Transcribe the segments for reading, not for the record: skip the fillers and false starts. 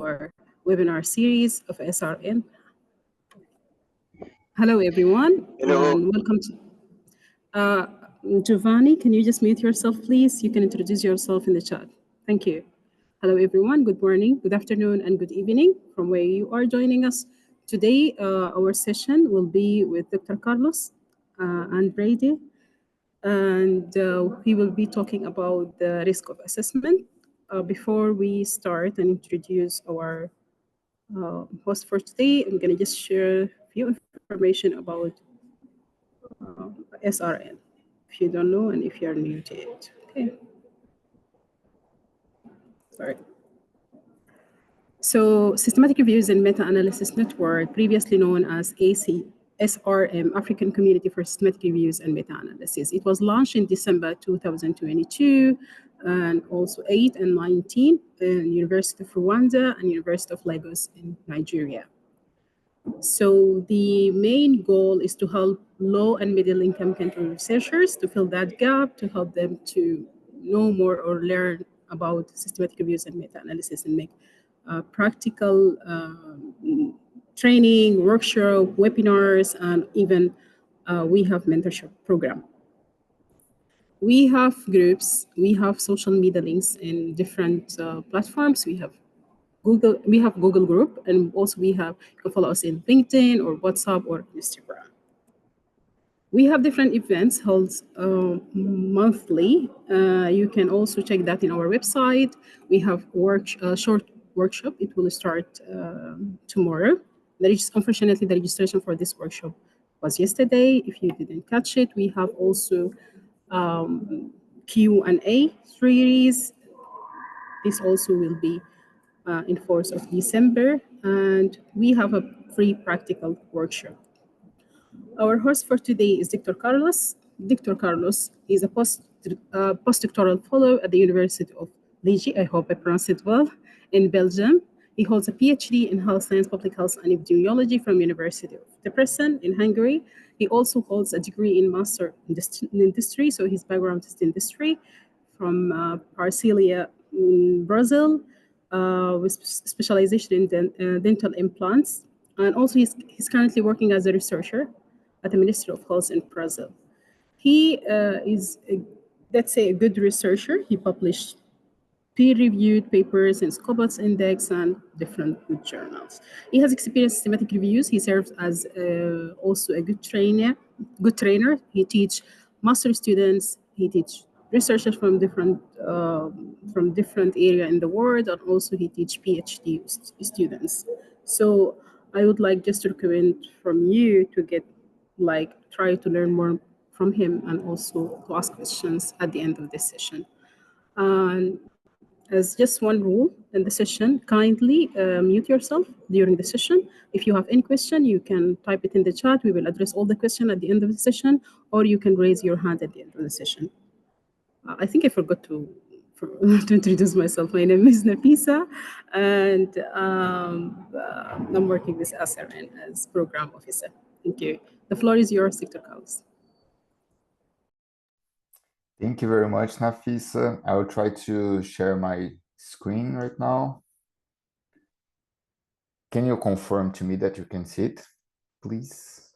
our webinar series of SRM. Hello, everyone, Hello. and welcome to Giovanni. Can you just mute yourself, please? You can introduce yourself in the chat. Thank you. Hello, everyone. Good morning, good afternoon, and good evening from where you are joining us. Today, our session will be with Dr. Carlos and Brady, and we will be talking about the risk of assessment. Before we start and introduce our host for today, I'm going to just share a few information about SRN, if you don't know and if you're new to it. Okay. Sorry. So Systematic Reviews and Meta-Analysis Network, previously known as SRM, African Community for Systematic Reviews and Meta-Analysis. It was launched in December 2022 and also 8 and 19 in University of Rwanda and University of Lagos in Nigeria. So the main goal is to help low and middle income country researchers to fill that gap, to help them to know more or learn about systematic reviews and meta-analysis and make practical training, workshop, webinars, and even we have mentorship program. We have groups, we have social media links in different platforms. We have Google group, and also you can follow us in LinkedIn or WhatsApp or Instagram. We have different events held monthly. You can also check that in our website. We have short workshop. It will start tomorrow. Unfortunately, the registration for this workshop was yesterday. If you didn't catch it, we have also Q&A series. This also will be in 4th of December, and we have a free practical workshop. Our host for today is Dr. Carlos. Dr. Carlos is a postdoctoral fellow at the University of Liège, I hope I pronounced it well, in Belgium. He holds a PhD in health science, public health, and epidemiology from University of Debrecen in Hungary. He also holds a degree in master in industry, so his background is industry from Brasilia in Brazil, with specialization in dental implants. And also he's currently working as a researcher at the Ministry of Health in Brazil. He is, let's say, a good researcher. He published peer-reviewed papers in Scopus Index and different good journals. He has experience in systematic reviews. He serves as also a good trainer. He teach master students. He teach researchers from different area in the world, and also he teach PhD students. So I would like just to recommend from you to try to learn more from him and also to ask questions at the end of this session. And as just one rule in the session, kindly mute yourself during the session. If you have any question, you can type it in the chat. We will address all the questions at the end of the session, or you can raise your hand at the end of the session. I think I forgot to introduce myself. My name is Nafisa, and I'm working with SRN as program officer. Thank you. The floor is yours, Dr. Carlos. Thank you very much, Nafisa. I will try to share my screen right now. Can you confirm to me that you can see it, please?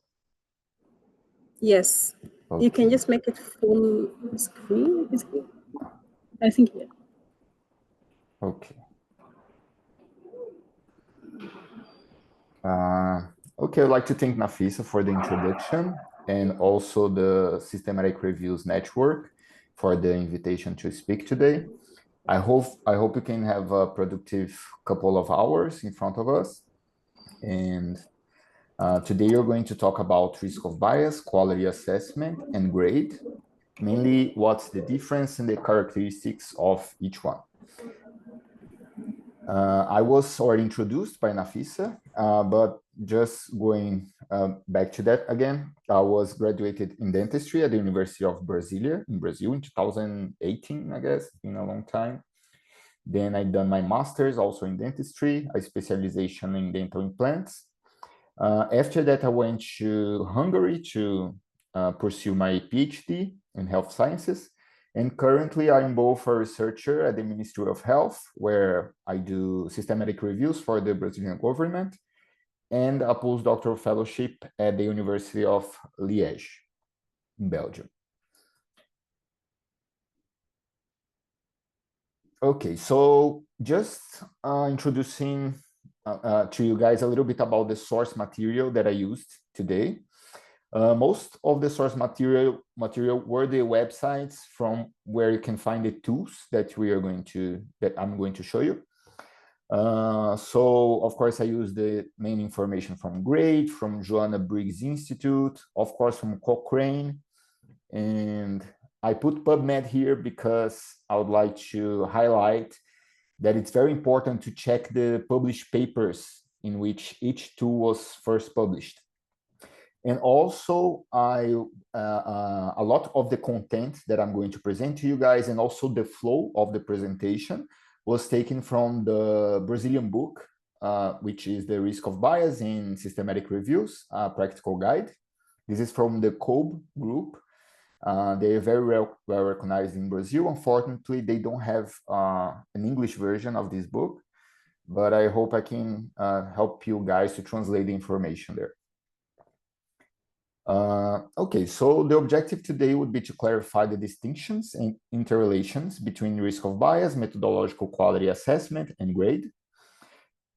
Yes. Okay. You can just make it full screen. I think, yeah. Okay. Okay, I'd like to thank Nafisa for the introduction and also the Systematic Reviews Network for the invitation to speak today. I hope you can have a productive couple of hours in front of us. And today you're going to talk about risk of bias, quality assessment, and grade, mainly what's the difference and the characteristics of each one. I was already introduced by Nafisa, but just going back to that again, I was graduated in dentistry at the University of Brasilia in Brazil in 2018, I guess. It's been a long time. Then I done my master's also in dentistry, a specialization in dental implants. After that, I went to Hungary to pursue my PhD in health sciences. And currently I'm both a researcher at the Ministry of Health, where I do systematic reviews for the Brazilian government, and a postdoctoral fellowship at the University of Liège in Belgium. Okay, so just introducing to you guys a little bit about the source material that I used today. Most of the source material were the websites from where you can find the tools that I'm going to show you. So of course I use the main information from GRADE, from Joanna Briggs Institute, of course from Cochrane, and I put PubMed here because I would like to highlight that it's very important to check the published papers in which each tool was first published. And also, a lot of the content that I'm going to present to you guys, and also the flow of the presentation, was taken from the Brazilian book, which is The Risk of Bias in Systematic Reviews, a practical guide. This is from the COBE group. They are very well recognized in Brazil. Unfortunately, they don't have an English version of this book, but I hope I can help you guys to translate the information there. Okay, so the objective today would be to clarify the distinctions and interrelations between risk of bias, methodological quality assessment, and grade.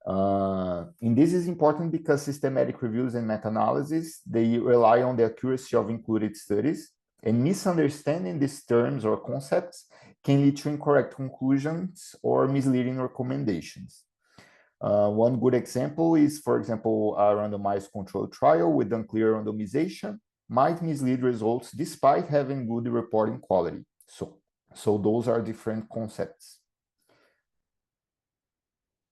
And this is important because systematic reviews and meta-analysis, they rely on the accuracy of included studies, and misunderstanding these terms or concepts can lead to incorrect conclusions or misleading recommendations. One good example is, for example, a randomized controlled trial with unclear randomization might mislead results despite having good reporting quality. So those are different concepts.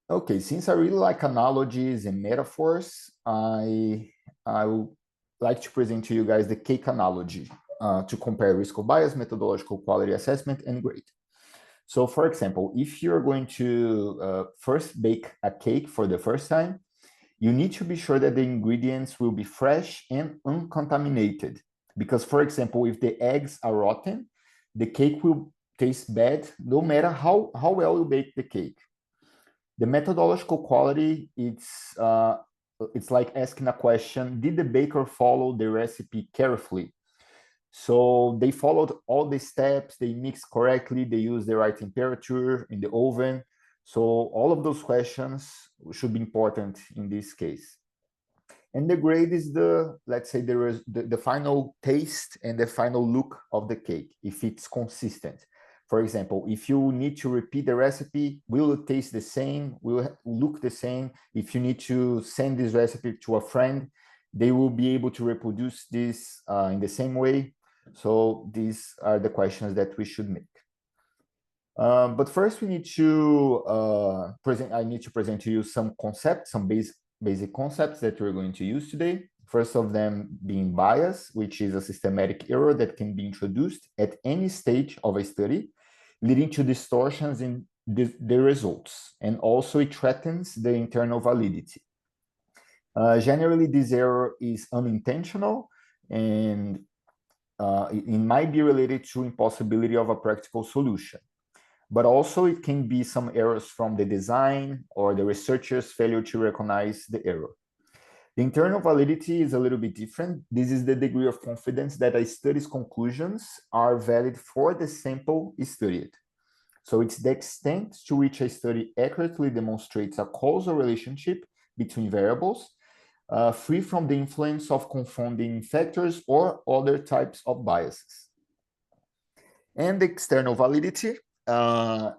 Okay, since I really like analogies and metaphors, I would like to present to you guys the cake analogy to compare risk of bias, methodological quality assessment, and grade. So for example, if you're going to first bake a cake for the first time, you need to be sure that the ingredients will be fresh and uncontaminated. Because for example, if the eggs are rotten, the cake will taste bad no matter how well you bake the cake. The methodological quality, it's like asking a question, did the baker follow the recipe carefully? So they followed all the steps, they mixed correctly, they used the right temperature in the oven. So all of those questions should be important in this case. And the grade is let's say the final taste and the final look of the cake, if it's consistent. For example, if you need to repeat the recipe, will it taste the same? Will it look the same? If you need to send this recipe to a friend, they will be able to reproduce this in the same way. So these are the questions that we should make. But first we need to I need to present to you some concepts, some basic concepts that we're going to use today. First of them being bias, which is a systematic error that can be introduced at any stage of a study, leading to distortions in the results. And also it threatens the internal validity. Generally, this error is unintentional, and it might be related to impossibility of a practical solution. But also it can be some errors from the design or the researcher's failure to recognize the error. The internal validity is a little bit different. This is the degree of confidence that a study's conclusions are valid for the sample studied. So it's the extent to which a study accurately demonstrates a causal relationship between variables, free from the influence of confounding factors or other types of biases. And the external validity,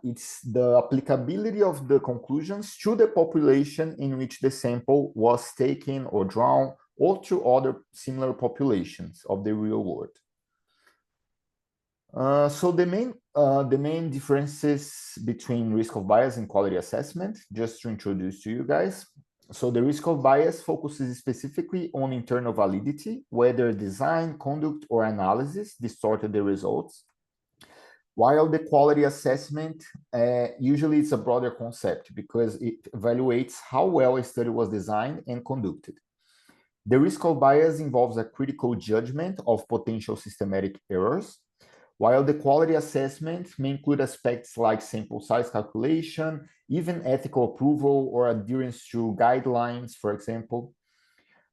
it's the applicability of the conclusions to the population in which the sample was taken or drawn, or to other similar populations of the real world. So the main differences between risk of bias and quality assessment, just to introduce to you guys. So the risk of bias focuses specifically on internal validity, whether design, conduct, or analysis distorted the results. While the quality assessment, usually it's a broader concept because it evaluates how well a study was designed and conducted. The risk of bias involves a critical judgment of potential systematic errors, while the quality assessment may include aspects like sample size calculation, even ethical approval or adherence to guidelines, for example.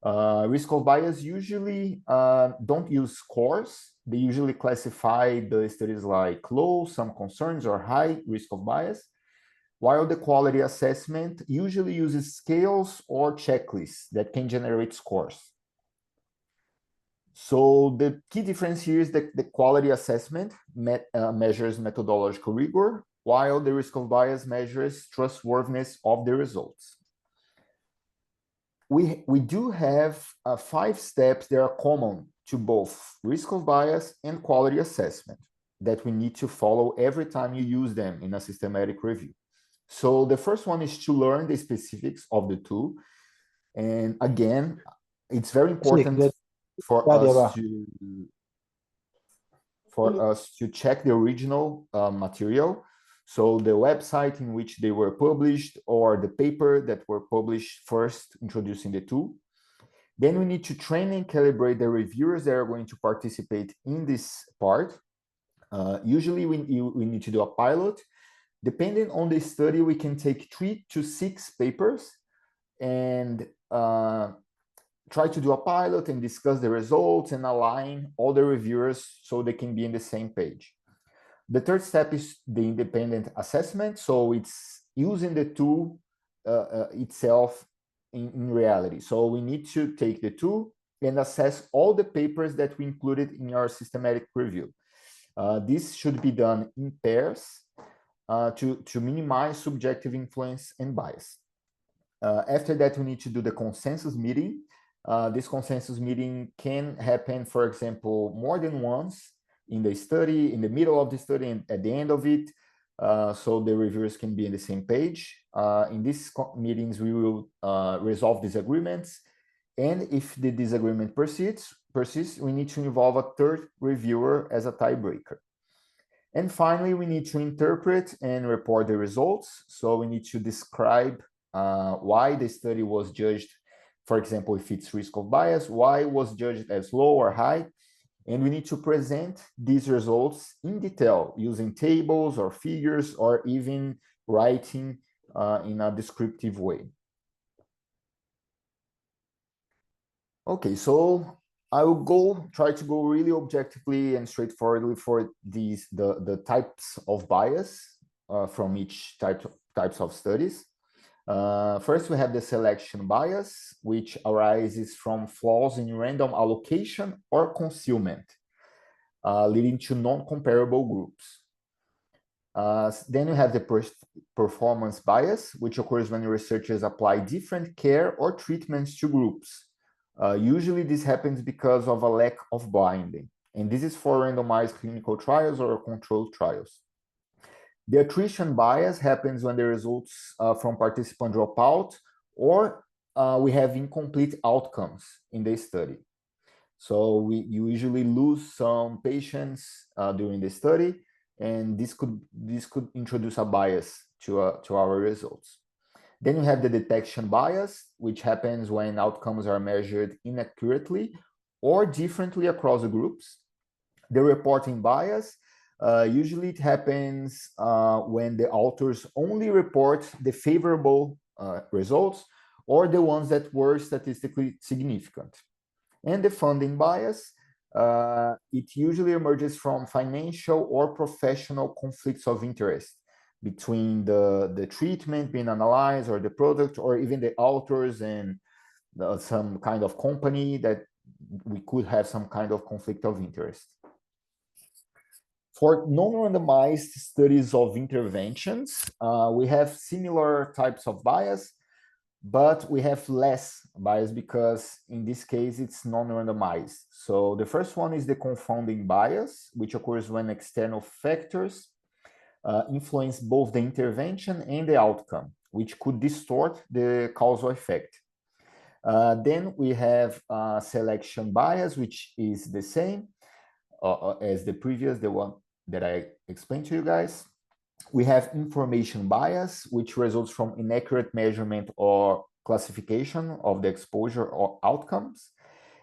Risk of bias usually don't use scores. They usually classify the studies like low, some concerns, or high risk of bias, while the quality assessment usually uses scales or checklists that can generate scores. So the key difference here is that the quality assessment measures methodological rigor, while the risk of bias measures trustworthiness of the results. We do have 5 steps that are common to both risk of bias and quality assessment that we need to follow every time you use them in a systematic review. So the first one is to learn the specifics of the tool. And again, it's very important for us to check the original material. So the website in which they were published or the paper that were published first introducing the tool. Then we need to train and calibrate the reviewers that are going to participate in this part. Usually we need to do a pilot. Depending on the study, we can take 3 to 6 papers and try to do a pilot and discuss the results and align all the reviewers so they can be in the same page. The third step is the independent assessment. So it's using the tool itself in reality. So we need to take the tool and assess all the papers that we included in our systematic review. This should be done in pairs to minimize subjective influence and bias. After that, we need to do the consensus meeting. This consensus meeting can happen, for example, more than once in the study, in the middle of the study, and at the end of it, so the reviewers can be on the same page. In these meetings, we will resolve disagreements. And if the disagreement persists, we need to involve a third reviewer as a tiebreaker. And finally, we need to interpret and report the results. So we need to describe why the study was judged, for example, if it's risk of bias, why it was judged as low or high. And we need to present these results in detail using tables or figures or even writing in a descriptive way. Okay, so I will try to go really objectively and straightforwardly for the types of bias from each types of studies. First, we have the selection bias, which arises from flaws in random allocation or concealment, leading to non-comparable groups. Then you have the performance bias, which occurs when researchers apply different care or treatments to groups. Usually this happens because of a lack of blinding, and this is for randomized clinical trials or controlled trials. The attrition bias happens when the results from participant drop out or we have incomplete outcomes in the study. So you usually lose some patients during the study, and this could introduce a bias to our results. Then you have the detection bias, which happens when outcomes are measured inaccurately or differently across the groups. The reporting bias, usually it happens when the authors only report the favorable results or the ones that were statistically significant. And the funding bias, it usually emerges from financial or professional conflicts of interest between the treatment being analyzed or the product or even the authors and some kind of company that we could have some kind of conflict of interest. For non-randomized studies of interventions, we have similar types of bias, but we have less bias because in this case, it's non-randomized. So the first one is the confounding bias, which occurs when external factors influence both the intervention and the outcome, which could distort the causal effect. Then we have selection bias, which is the same as the previous, the one that I explained to you guys. We have information bias, which results from inaccurate measurement or classification of the exposure or outcomes.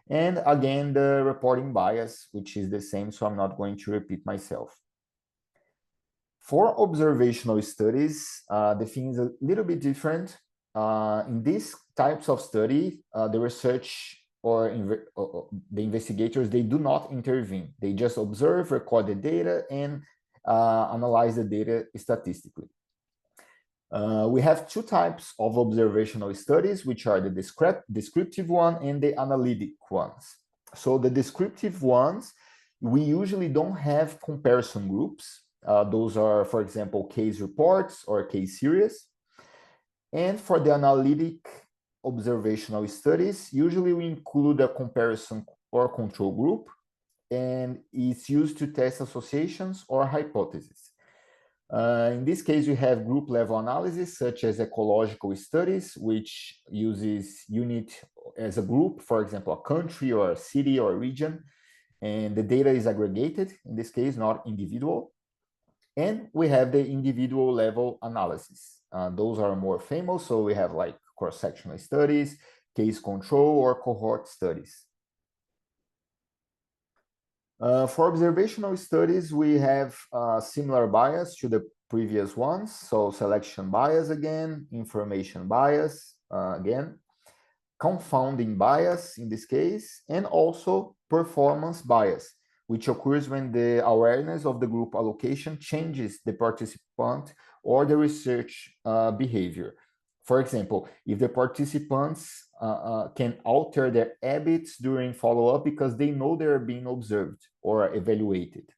And again, the reporting bias, which is the same, so I'm not going to repeat myself. For observational studies, the thing is a little bit different. In these types of study, the research or the investigators, they do not intervene. They just observe, record the data, and analyze the data statistically. We have two types of observational studies, which are the descriptive one and the analytic ones. So the descriptive ones, we usually don't have comparison groups. Those are, for example, case reports or case series. And for the analytic observational studies, usually we include a comparison or control group, and it's used to test associations or hypotheses. In this case, we have group level analysis, such as ecological studies, which uses unit as a group, for example, a country or a city or a region, and the data is aggregated, in this case, not individual. And we have the individual level analysis. Those are more famous, so we have like cross-sectional studies, case control, or cohort studies. For observational studies, we have similar bias to the previous ones. So selection bias again, information bias again, confounding bias in this case, and also performance bias, which occurs when the awareness of the group allocation changes the participant or the research behavior. For example, if the participants can alter their habits during follow-up because they know they're being observed or evaluated.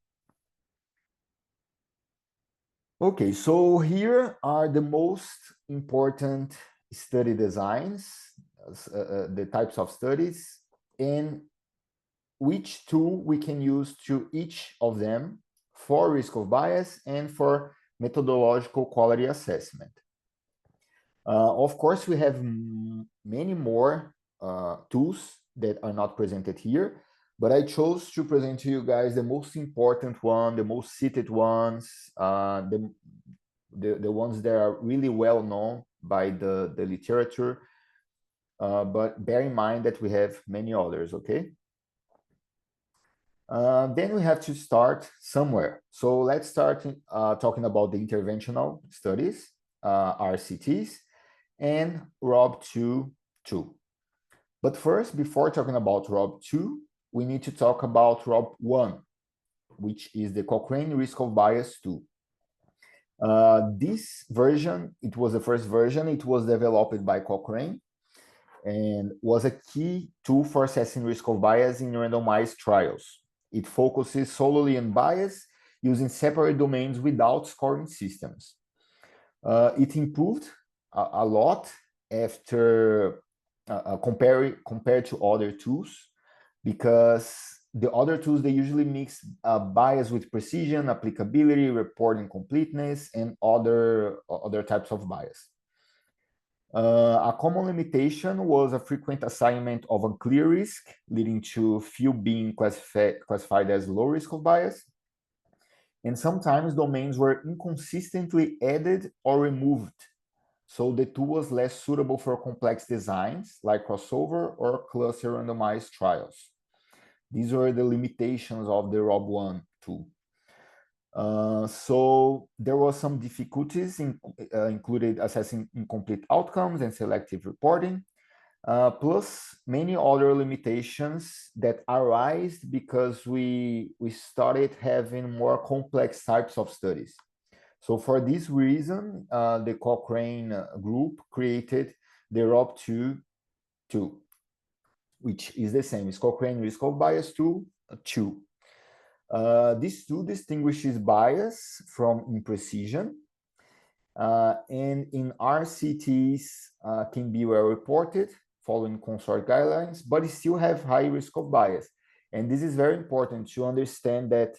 Okay, so here are the most important study designs, the types of studies, and which tool we can use to each of them for risk of bias and for methodological quality assessment. Of course, we have many more tools that are not presented here, but I chose to present to you guys the most important one, the most cited ones, the ones that are really well known by the literature. But bear in mind that we have many others, okay? Then we have to start somewhere. So let's start talking about the interventional studies, RCTs, and ROB2 2. But first, before talking about ROB2, we need to talk about ROB1, which is the Cochrane Risk of Bias 2. This version, it was the first version, it was developed by Cochrane and was a key tool for assessing risk of bias in randomized trials. It focuses solely on bias using separate domains without scoring systems. It improved a lot after compared to other tools, because the other tools, they usually mix bias with precision, applicability, reporting completeness, and other types of bias. A common limitation was a frequent assignment of unclear risk, leading to few being classified as low risk of bias. And sometimes domains were inconsistently added or removed, so the tool was less suitable for complex designs like crossover or cluster randomized trials. These were the limitations of the ROB1 tool. So there was some difficulties included assessing incomplete outcomes and selective reporting, plus many other limitations that arise because we started having more complex types of studies. So for this reason, the Cochrane group created the ROB2 tool, which is the same. It's Cochrane Risk of Bias 2. This tool distinguishes bias from imprecision, and in RCTs can be well reported following consort guidelines, but it still have high risk of bias. And this is very important to understand that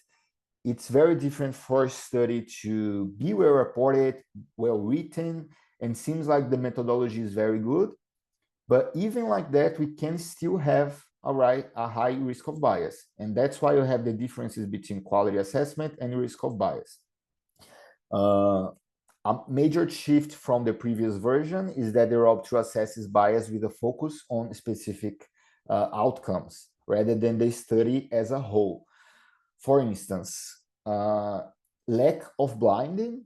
it's very different for a study to be well reported, well written, and seems like the methodology is very good. But even like that, we can still have a high risk of bias. And that's why you have the differences between quality assessment and risk of bias. A major shift from the previous version is that the ROB2 assesses bias with a focus on specific outcomes rather than the study as a whole. For instance, lack of blinding,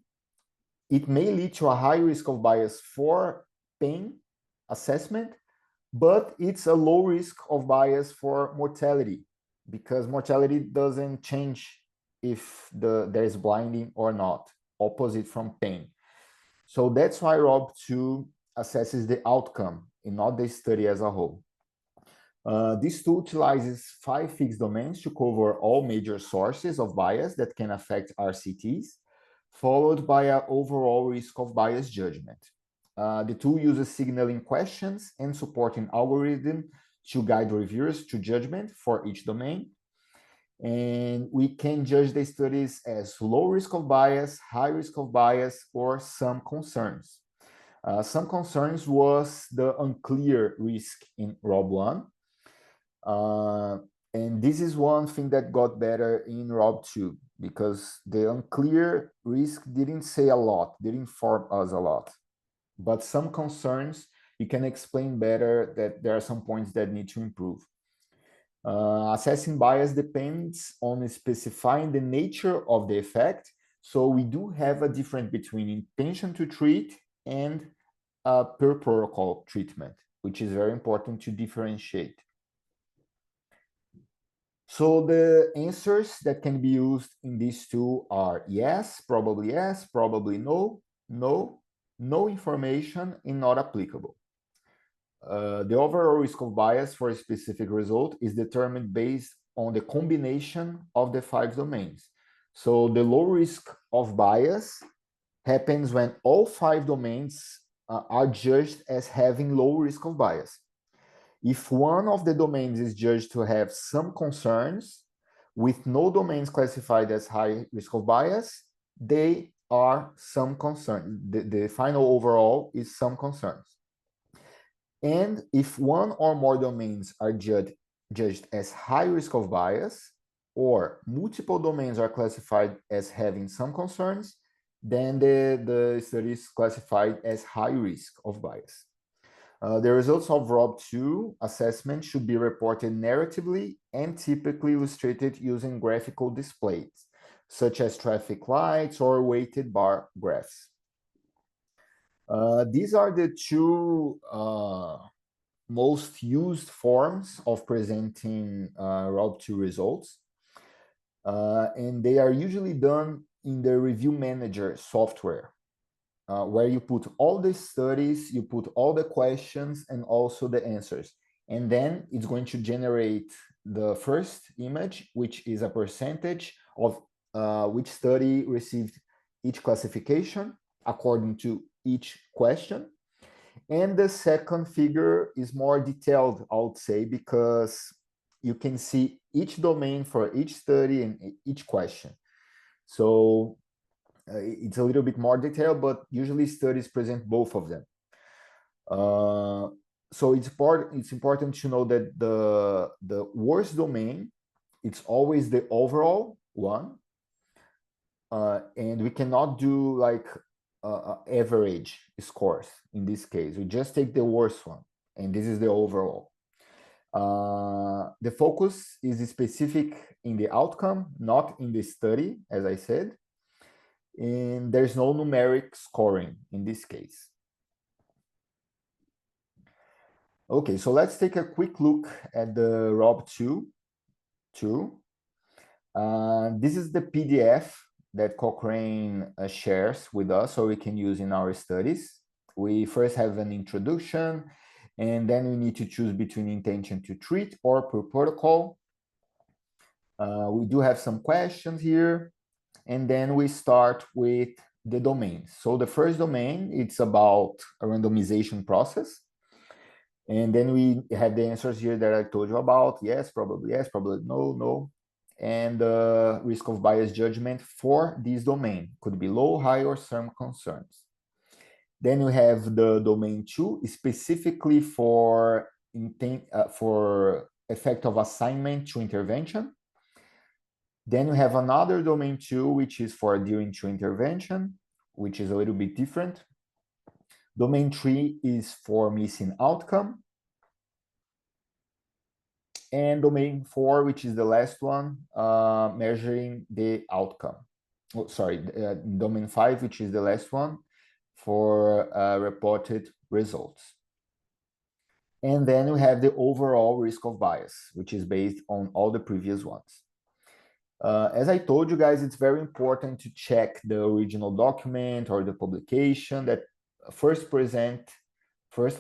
it may lead to a high risk of bias for pain assessment, but it's a low risk of bias for mortality, because mortality doesn't change if there is blinding or not, opposite from pain. So that's why ROB2 assesses the outcome and not the study as a whole. This tool utilizes 5 fixed domains to cover all major sources of bias that can affect RCTs, followed by an overall risk of bias judgment. The tool uses signaling questions and supporting algorithm to guide reviewers to judgment for each domain. And we can judge the studies as low risk of bias, high risk of bias, or some concerns. Some concerns was the unclear risk in ROB1. And this is one thing that got better in ROB2, because the unclear risk didn't say a lot, didn't inform us a lot. But some concerns, you can explain better that there are some points that need to improve. Assessing bias depends on specifying the nature of the effect. So we do have a difference between intention to treat and per protocol treatment, which is very important to differentiate. So the answers that can be used in these two are yes, probably no, no information, and not applicable. The overall risk of bias for a specific result is determined based on the combination of the 5 domains. So the low risk of bias happens when all 5 domains are judged as having low risk of bias. If one of the domains is judged to have some concerns, with no domains classified as high risk of bias, they are some concern. The final overall is some concerns. And if one or more domains are judged as high risk of bias, or multiple domains are classified as having some concerns, then the study is classified as high risk of bias. The results of ROB2 assessment should be reported narratively and typically illustrated using graphical displays, such as traffic lights or weighted bar graphs. These are the two most used forms of presenting ROB2 results. And they are usually done in the Review Manager software, where you put all the studies, you put all the questions and also the answers. And then it's going to generate the first image, which is a percentage of which study received each classification according to each question. And the second figure is more detailed, I would say, because you can see each domain for each study and each question. So it's a little bit more detailed, but usually studies present both of them. So it's important to know that the worst domain, it's always the overall one. And we cannot do like average scores in this case. We just take the worst one, and this is the overall. The focus is specific in the outcome, not in the study, as I said. And there's no numeric scoring in this case. Okay, so let's take a quick look at the ROB2 tool. This is the PDF that Cochrane shares with us so we can use in our studies. We first have an introduction, and then we need to choose between intention to treat or per protocol. We do have some questions here, and then we start with the domains. So the first domain, it's about a randomization process. And then we have the answers here that I told you about. Yes, probably no, no. And the risk of bias judgment for this domain could be low, high, or some concerns. Then we have the domain 2, specifically for effect of assignment to intervention. Then we have another domain 2, which is for adhering to intervention, which is a little bit different. Domain 3 is for missing outcome. And domain 4, which is the last one, measuring the outcome. Oh, sorry, domain 5, which is the last one, for reported results. And then we have the overall risk of bias, which is based on all the previous ones. As I told you guys, it's very important to check the original document or the publication that firstly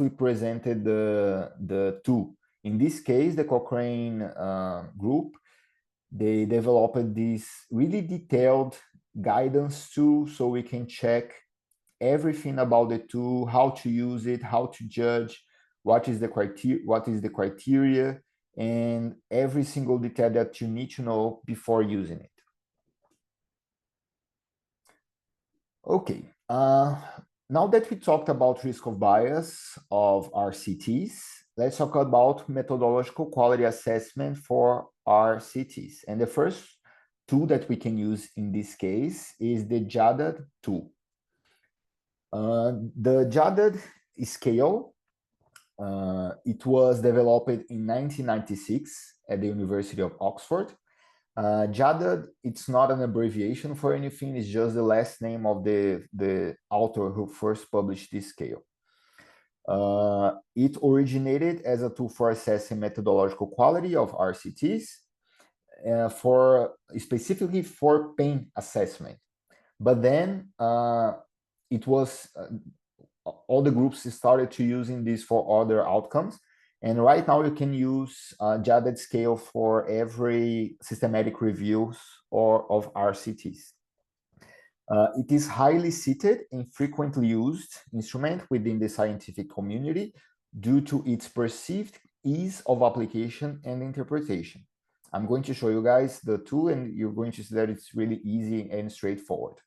presented the tool. In this case, the Cochrane group, they developed this really detailed guidance tool so we can check everything about the tool, how to use it, how to judge, what is the criteria, and every single detail that you need to know before using it. Okay, now that we talked about risk of bias of RCTs, let's talk about methodological quality assessment for RCTs. And the first tool that we can use in this case is the JADAD tool. The JADAD scale, it was developed in 1996 at the University of Oxford. JADAD, it's not an abbreviation for anything, it's just the last name of the author who first published this scale. It originated as a tool for assessing methodological quality of RCTs, specifically for pain assessment. But then it was all the groups started to using this for other outcomes. And right now you can use JADAD scale for every systematic reviews of RCTs. It is highly cited and frequently used instrument within the scientific community due to its perceived ease of application and interpretation. I'm going to show you guys the tool and you're going to see that it's really easy and straightforward.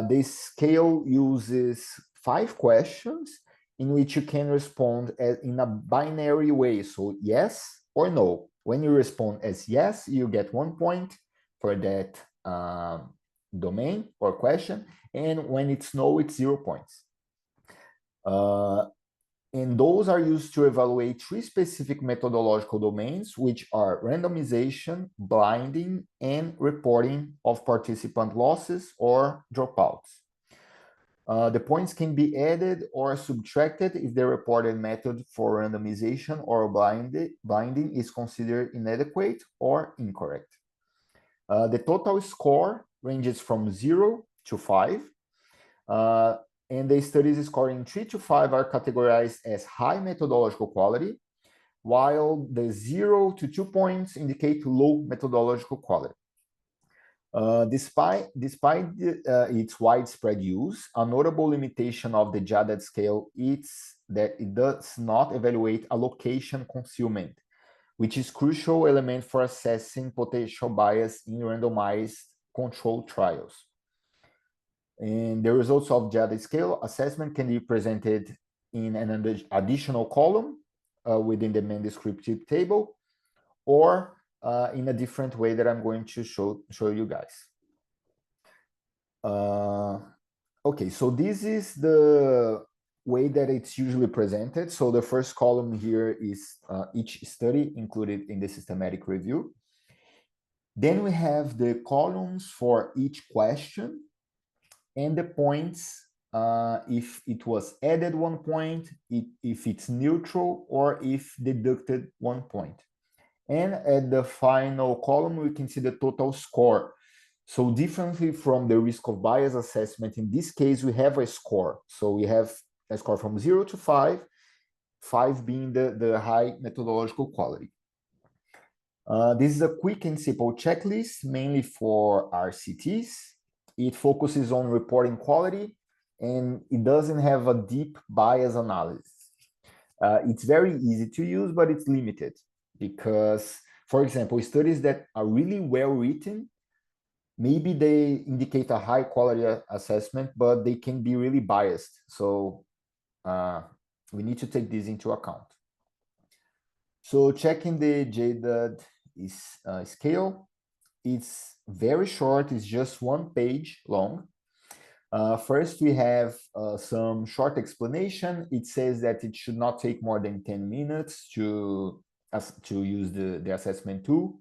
This scale uses 5 questions in which you can respond in a binary way. So yes or no. When you respond as yes, you get 1 point for that domain or question. And when it's no, it's 0 points. And those are used to evaluate 3 specific methodological domains, which are randomization, blinding, and reporting of participant losses or dropouts. The points can be added or subtracted if the reported method for randomization or blinding is considered inadequate or incorrect. The total score ranges from 0 to 5. And the studies scoring 3 to 5 are categorized as high methodological quality, while the 0 to 2 points indicate low methodological quality. Despite its widespread use, a notable limitation of the JADAD scale is that it does not evaluate allocation concealment, which is a crucial element for assessing potential bias in randomized controlled trials. And the results of JADAD scale assessment can be presented in an additional column within the main descriptive table, or in a different way that I'm going to show you guys. Okay, so this is the way that it's usually presented. So the first column here is each study included in the systematic review. Then we have the columns for each question and the points, if it was added 1 point, if it's neutral, or if deducted 1 point. And at the final column, we can see the total score. So differently from the risk of bias assessment, in this case, we have a score. So we have a score from 0 to 5, 5 being the high methodological quality. This is a quick and simple checklist, mainly for RCTs. It focuses on reporting quality, and it doesn't have a deep bias analysis. It's very easy to use, but it's limited because, for example, studies that are really well written, maybe they indicate a high quality assessment, but they can be really biased. So we need to take this into account. So checking the JADAD scale, it's very short, it's just 1 page long. First, we have some short explanation. It says that it should not take more than 10 minutes to to use the assessment tool,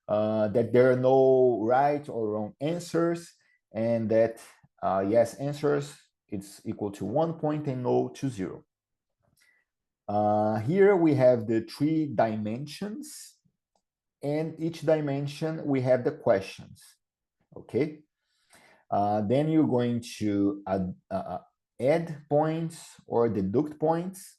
that there are no right or wrong answers, and that yes answers it's equal to 1 point and no to 0. Here we have the 3 dimensions, and each dimension we have the questions. Okay. Then you're going to add points or deduct points,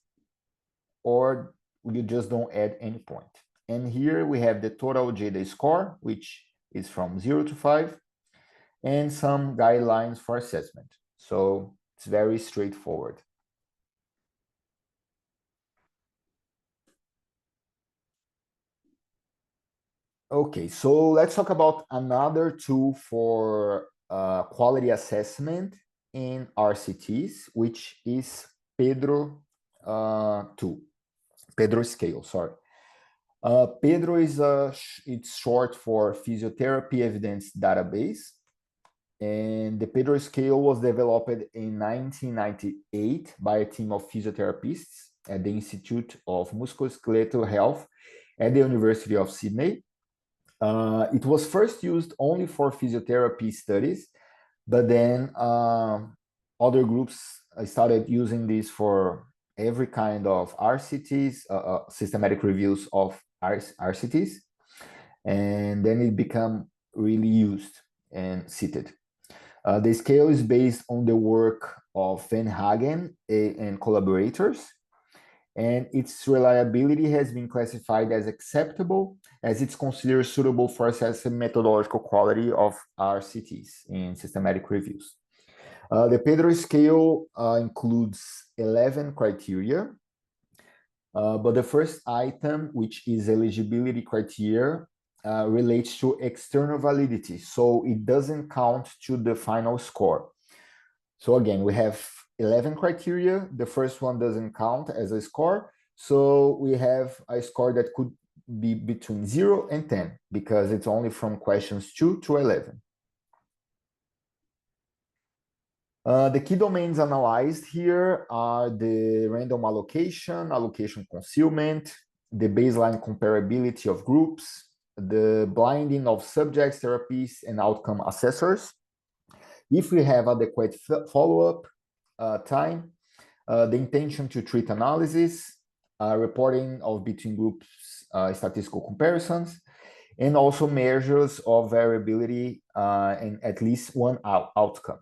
or you just don't add any point. And here we have the total JEDA score, which is from 0 to 5, and some guidelines for assessment. So it's very straightforward. Okay, so let's talk about another tool for quality assessment in RCTs, which is Pedro tool, Pedro scale, sorry. Pedro is it's short for Physiotherapy Evidence Database, and the Pedro scale was developed in 1998 by a team of physiotherapists at the Institute of Musculoskeletal Health at the University of Sydney. It was first used only for physiotherapy studies, but then other groups started using this for every kind of RCTs, systematic reviews of RCTs, and then it became really used and cited. The scale is based on the work of Van Hagen and collaborators, and its reliability has been classified as acceptable, as it's considered suitable for assessing methodological quality of RCTs in systematic reviews. The Pedro scale includes 11 criteria, but the first item, which is eligibility criteria, relates to external validity, so it doesn't count to the final score. So again, we have 11 criteria. The first one doesn't count as a score. So we have a score that could be between 0 and 10 because it's only from questions 2 to 11. The key domains analyzed here are the random allocation concealment, the baseline comparability of groups, the blinding of subjects, therapists, and outcome assessors. If we have adequate follow-up time, the intention to treat analysis, reporting of between groups statistical comparisons, and also measures of variability and at least one outcome.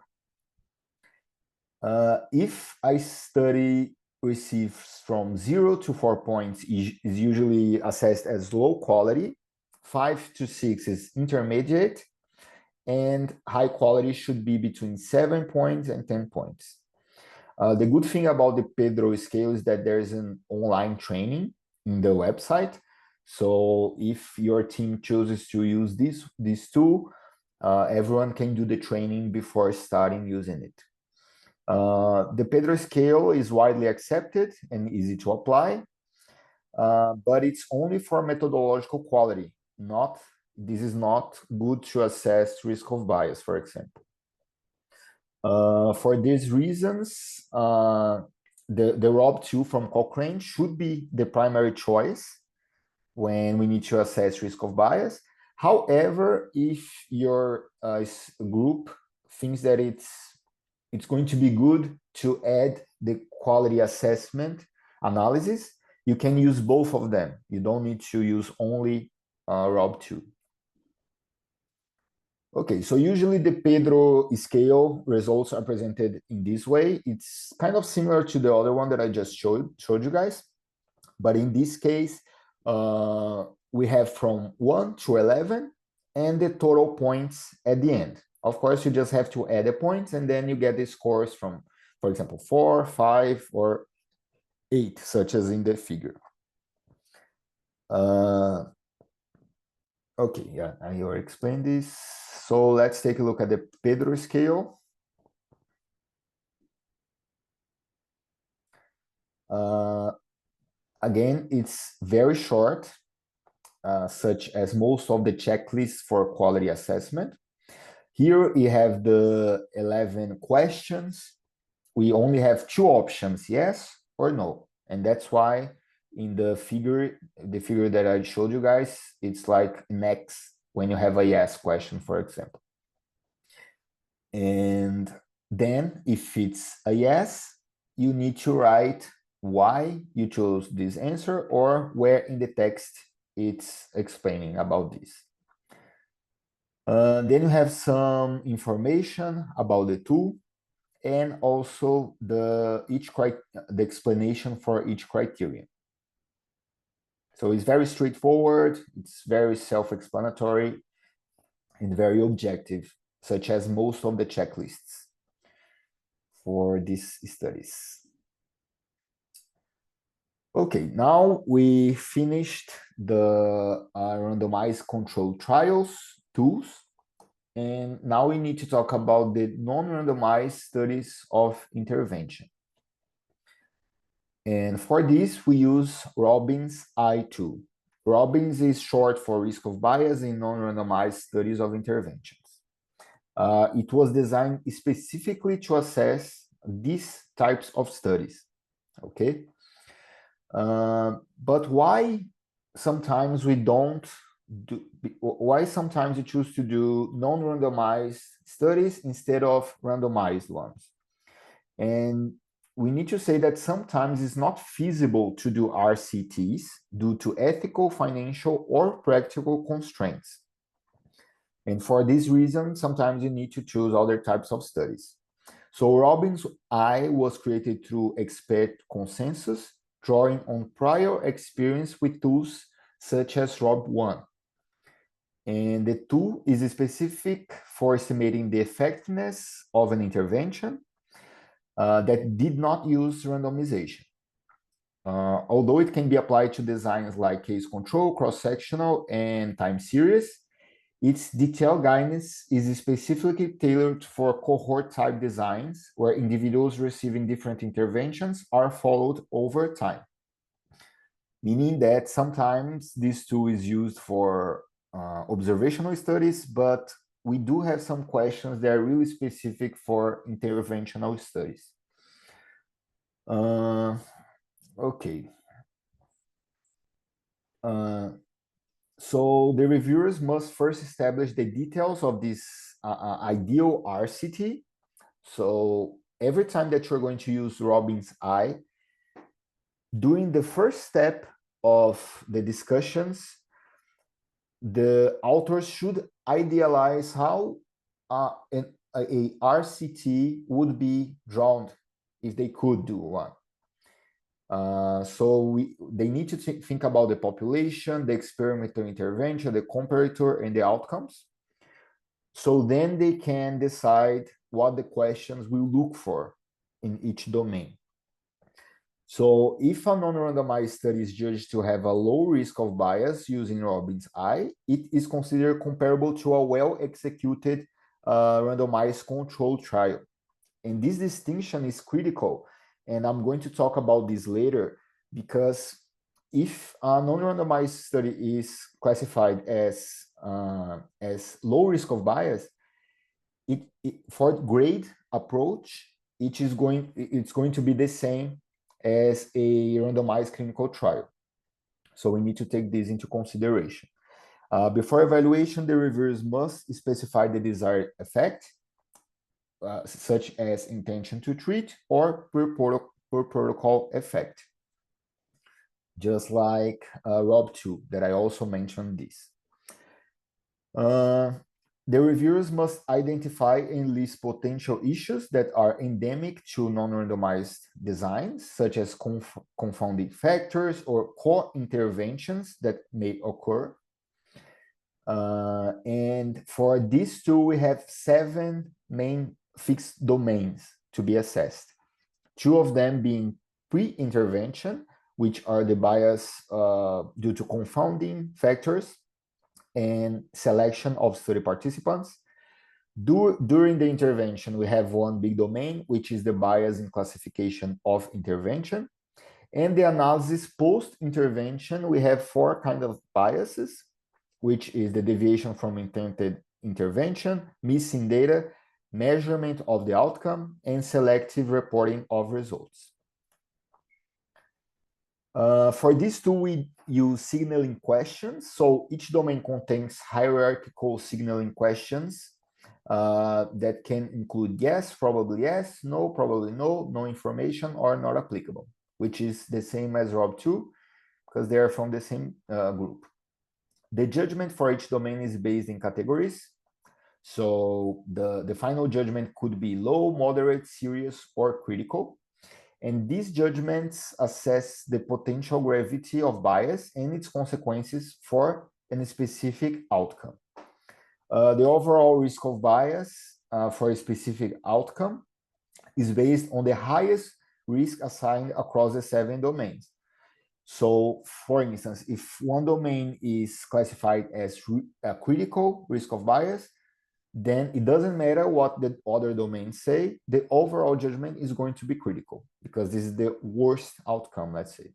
If a study receives from 0 to 4 points is usually assessed as low quality, 5 to 6 is intermediate, and high quality should be between 7 points and 10 points. The good thing about the Pedro scale is that there's an online training in the website. So if your team chooses to use this tool, everyone can do the training before starting using it. The Pedro scale is widely accepted and easy to apply, but it's only for methodological quality. This is not good to assess risk of bias, for example. For these reasons, the ROB2 from Cochrane should be the primary choice when we need to assess risk of bias. However, if your group thinks that it's going to be good to add the quality assessment analysis, you can use both of them. You don't need to use only ROB2. Okay, so usually the Pedro scale results are presented in this way. It's kind of similar to the other one that I just showed you guys. But in this case, we have from 1 to 11 and the total points at the end. Of course, you just have to add the points and then you get the scores from, for example, 4, 5, or 8, such as in the figure. Okay, yeah, I already explained this. So let's take a look at the Pedro scale. Again, it's very short, such as most of the checklists for quality assessment. Here we have the 11 questions. We only have 2 options, yes or no. And that's why in the figure that I showed you guys, it's like an X when you have a yes question, for example. And then if it's a yes, you need to write why you chose this answer or where in the text it's explaining about this. Then you have some information about the tool and also the explanation for each criterion. So it's very straightforward, it's very self-explanatory and very objective, such as most of the checklists for these studies. Okay, now we finished the randomized controlled trials tools, and now we need to talk about the non-randomized studies of intervention. And for this, we use Robbins I2. Robbins is short for risk of bias in non-randomized studies of interventions. It was designed specifically to assess these types of studies, okay? But why sometimes we don't do, why sometimes you choose to do non-randomized studies instead of randomized ones? And we need to say that sometimes it's not feasible to do RCTs due to ethical, financial, or practical constraints. And for this reason, sometimes you need to choose other types of studies. So Robbins I was created through expert consensus, drawing on prior experience with tools such as ROB1. And the tool is specific for estimating the effectiveness of an intervention that did not use randomization. Although it can be applied to designs like case control, cross-sectional, and time series, its detailed guidance is specifically tailored for cohort type designs where individuals receiving different interventions are followed over time. Meaning that sometimes this tool is used for observational studies, but we do have some questions that are really specific for interventional studies. Okay. So the reviewers must first establish the details of this ideal RCT. So every time that you're going to use Robbins I, during the first step of the discussions, the authors should idealize how a RCT would be drawn if they could do one. So they need to think about the population, the experimental intervention, the comparator, and the outcomes. So then they can decide what the questions will look for in each domain. So if a non-randomized study is judged to have a low risk of bias using Robbins I, it is considered comparable to a well-executed randomized controlled trial. And this distinction is critical. And I'm going to talk about this later, because if a non-randomized study is classified as low risk of bias, for grade approach, it's going to be the same as a randomized clinical trial. So we need to take this into consideration. Before evaluation, the reviewers must specify the desired effect, such as intention to treat or per protocol effect. Just like ROB2 that I also mentioned this. The reviewers must identify and list potential issues that are endemic to non-randomized designs, such as confounding factors or co-interventions that may occur. And for this tool, we have 7 main fixed domains to be assessed. 2 of them being pre-intervention, which are the bias due to confounding factors and selection of study participants. During the intervention, we have 1 big domain, which is the bias in classification of intervention. And the analysis post-intervention, we have 4 kinds of biases, which is the deviation from intended intervention, missing data, measurement of the outcome, and selective reporting of results. For this tool, we use signaling questions. So each domain contains hierarchical signaling questions that can include yes, probably yes, no, probably no, no information, or not applicable, which is the same as ROB2 because they are from the same group. The judgment for each domain is based in categories. So the final judgment could be low, moderate, serious, or critical. And these judgments assess the potential gravity of bias and its consequences for a specific outcome. The overall risk of bias for a specific outcome is based on the highest risk assigned across the 7 domains. So, for instance, if one domain is classified as a critical risk of bias, then it doesn't matter what the other domains say, the overall judgment is going to be critical because this is the worst outcome, let's say.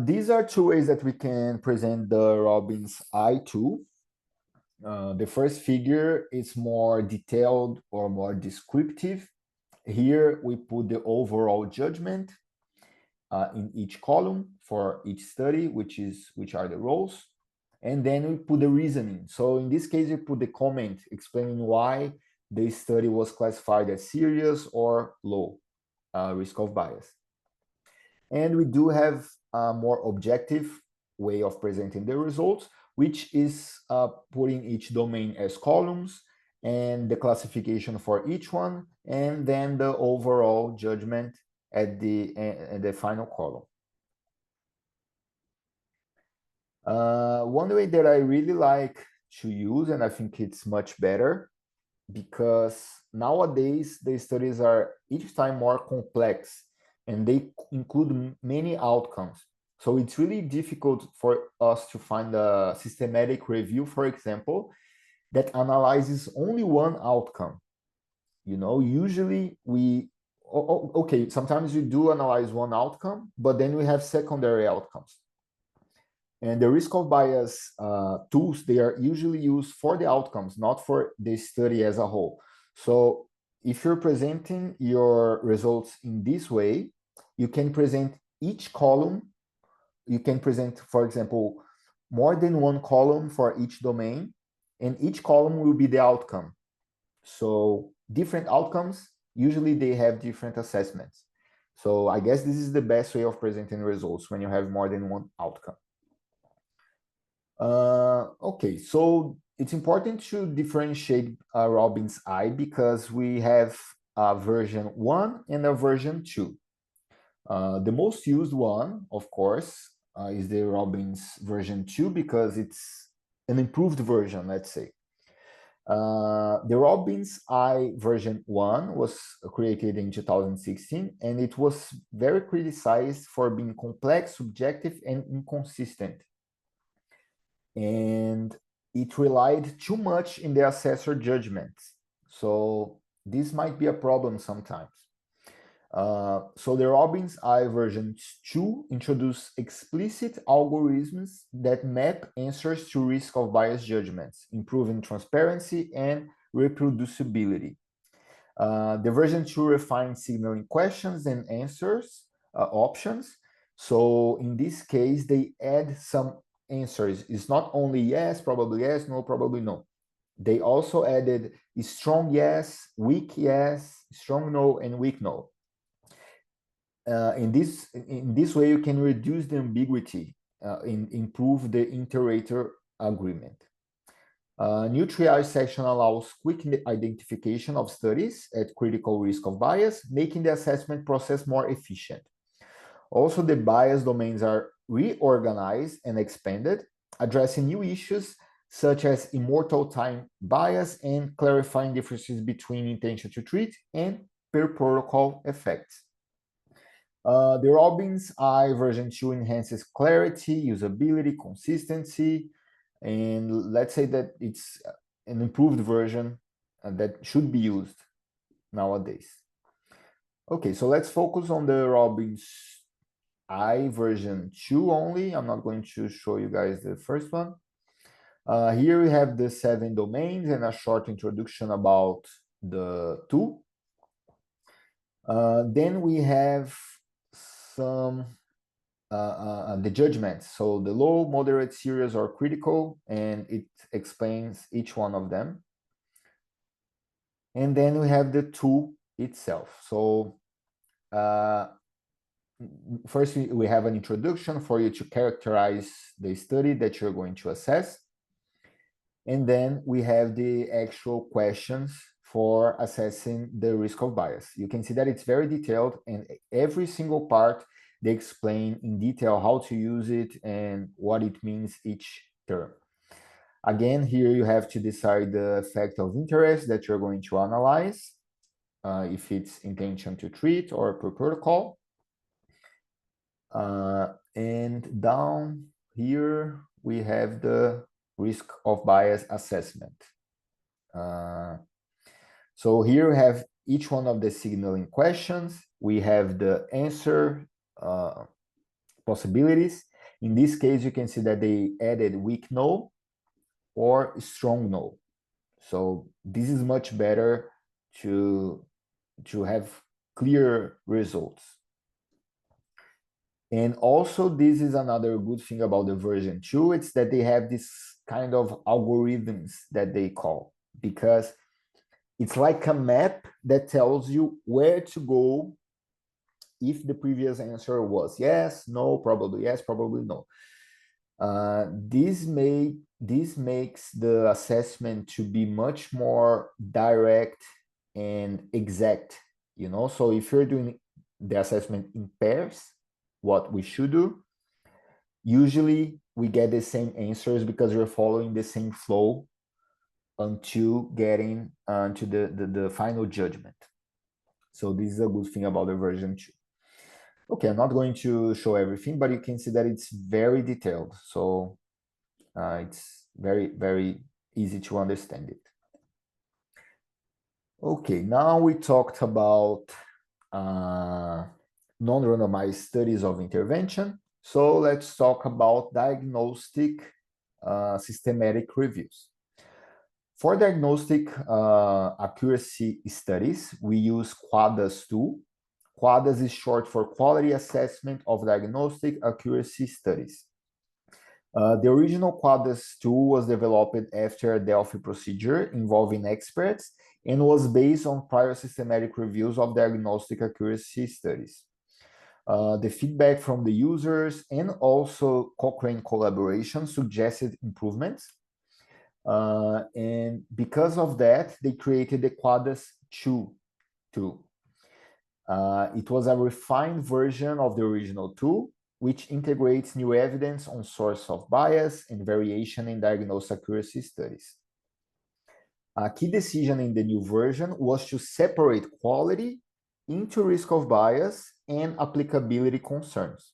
These are 2 ways that we can present the Robbins I tool. The first figure is more detailed or more descriptive. Here we put the overall judgment in each column for each study, which are the roles. And then we put the reasoning. So in this case, we put the comment explaining why the study was classified as serious or low risk of bias. And we do have a more objective way of presenting the results, which is putting each domain as columns and the classification for each one, and then the overall judgment at the final column. One way that I really like to use, and I think it's much better, because nowadays the studies are each time more complex and they include many outcomes. So it's really difficult for us to find a systematic review, for example, that analyzes only one outcome. You know, usually okay, sometimes we do analyze one outcome, but then we have secondary outcomes. And the risk of bias tools, they are usually used for the outcomes, not for the study as a whole. So if you're presenting your results in this way, you can present each column. You can present, for example, more than one column for each domain, and each column will be the outcome. So different outcomes, usually they have different assessments. So I guess this is the best way of presenting results when you have more than one outcome. Okay, so it's important to differentiate Robbins I because we have a version 1 and a version 2. The most used one, of course, is the Robbins version 2 because it's an improved version, let's say. The Robbins I version 1 was created in 2016, and it was very criticized for being complex, subjective, and inconsistent. And it relied too much in the assessor judgments. So this might be a problem sometimes. So the Robbins I version 2 introduced explicit algorithms that map answers to risk of bias judgments, improving transparency and reproducibility. The version 2 refines signaling questions and answers options. So in this case, they add some answers. It's not only yes, probably yes, no, probably no. They also added strong yes, weak yes, strong no, and weak no. In this way, you can reduce the ambiguity and improve the inter-rater agreement. New triage section allows quick identification of studies at critical risk of bias, making the assessment process more efficient. Also, the bias domains are reorganized and expanded, addressing new issues such as immortal time bias and clarifying differences between intention to treat and per protocol effects. The Robbins I version 2 enhances clarity, usability, consistency, and let's say that it's an improved version that should be used nowadays. Okay, so let's focus on the Robbins I version 2 only. I'm not going to show you guys the first one. Here we have the 7 domains and a short introduction about the tool. Then we have some the judgments. So the low, moderate, serious, or critical, and it explains each one of them. And then we have the tool itself. So first we have an introduction for you to characterize the study that you're going to assess. And then we have the actual questions for assessing the risk of bias. You can see that it's very detailed, and every single part they explain in detail how to use it and what it means each term. Again, here you have to decide the effect of interest that you're going to analyze, if it's intention to treat or per protocol. And down here, we have the risk of bias assessment. So here we have each one of the signaling questions. We have the answer possibilities. In this case, you can see that they added weak no or strong no. So this is much better to have clear results. And also, this is another good thing about the version 2, it's that they have this kind of algorithms that they call, because it's like a map that tells you where to go if the previous answer was yes, no, probably yes, probably no. This makes the assessment to be much more direct and exact, you know. So if you're doing the assessment in pairs, what we should do, usually we get the same answers because we're following the same flow until getting to the final judgment. So this is a good thing about the version 2. Okay, I'm not going to show everything, but you can see that it's very detailed. So it's very, very easy to understand it. Okay, now we talked about non-randomized studies of intervention. So let's talk about diagnostic systematic reviews. For diagnostic accuracy studies, we use QUADAS tool. QUADAS is short for Quality Assessment of Diagnostic Accuracy Studies. The original QUADAS tool was developed after a Delphi procedure involving experts and was based on prior systematic reviews of diagnostic accuracy studies. The feedback from the users and also Cochrane collaboration suggested improvements. And because of that, they created the QUADAS 2 tool. It was a refined version of the original tool, which integrates new evidence on source of bias and variation in diagnostic accuracy studies. A key decision in the new version was to separate quality into risk of bias and applicability concerns.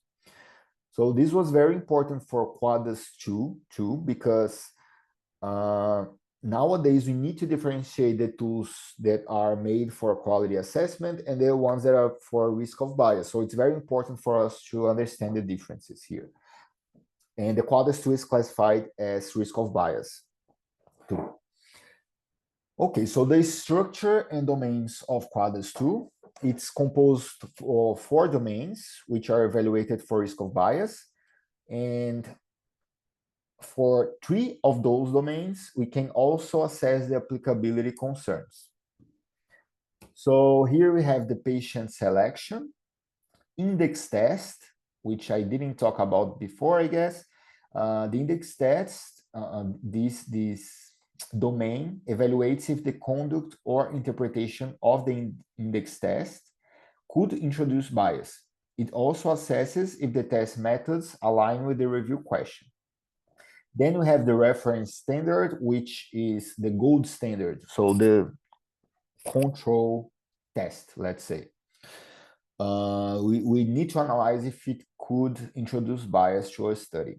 So this was very important for QUADAS 2 too, because nowadays we need to differentiate the tools that are made for quality assessment and the ones that are for risk of bias. So it's very important for us to understand the differences here. And the QUADAS 2 is classified as risk of bias too. Okay, so the structure and domains of QUADAS 2, it's composed of 4 domains, which are evaluated for risk of bias. And for 3 of those domains, we can also assess the applicability concerns. So here we have the patient selection, index test, which I didn't talk about before, I guess. The index test, this domain evaluates if the conduct or interpretation of the index test could introduce bias. It also assesses if the test methods align with the review question. Then we have the reference standard, which is the gold standard. So the control test, let's say. We need to analyze if it could introduce bias to a study.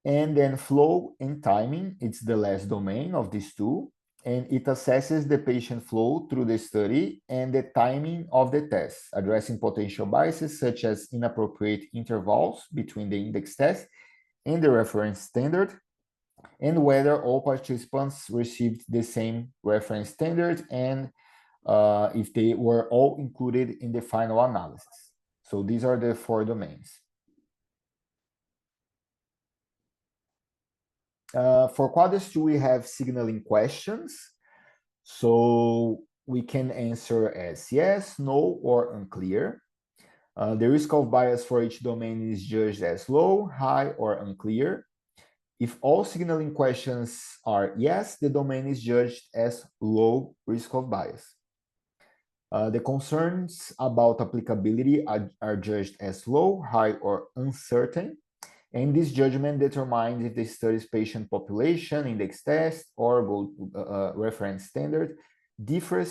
And then flow and timing, it's the last domain of this tool, and it assesses the patient flow through the study and the timing of the test, addressing potential biases such as inappropriate intervals between the index test and the reference standard, and whether all participants received the same reference standard and if they were all included in the final analysis. So these are the 4 domains. For QUADES 2, we have signaling questions. So we can answer as yes, no, or unclear. The risk of bias for each domain is judged as low, high, or unclear. If all signaling questions are yes, the domain is judged as low risk of bias. The concerns about applicability are judged as low, high, or uncertain. And this judgment determines if the study's patient population, index test, or gold reference standard differs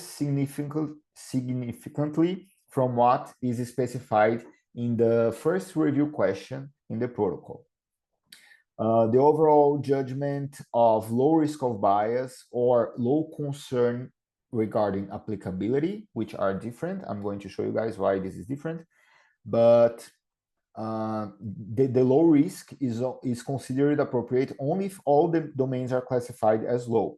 significantly from what is specified in the first review question in the protocol. The overall judgment of low risk of bias or low concern regarding applicability, which are different. I'm going to show you guys why this is different. But the low risk is considered appropriate only if all the domains are classified as low.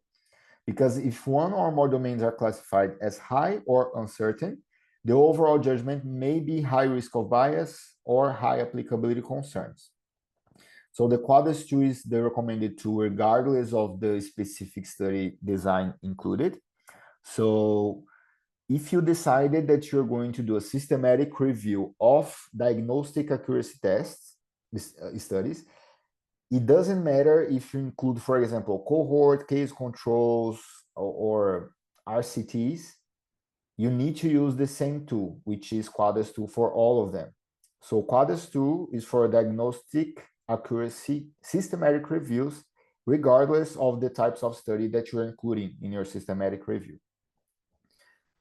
Because if one or more domains are classified as high or uncertain, the overall judgment may be high risk of bias or high applicability concerns. So the QUADES 2 is the recommended tool regardless of the specific study design included. So if you decided that you're going to do a systematic review of diagnostic accuracy tests, studies, it doesn't matter if you include, for example, cohort, case controls, or RCTs, you need to use the same tool, which is QUADES 2 for all of them. So QUADES 2 is for diagnostic accuracy systematic reviews, regardless of the types of study that you're including in your systematic review.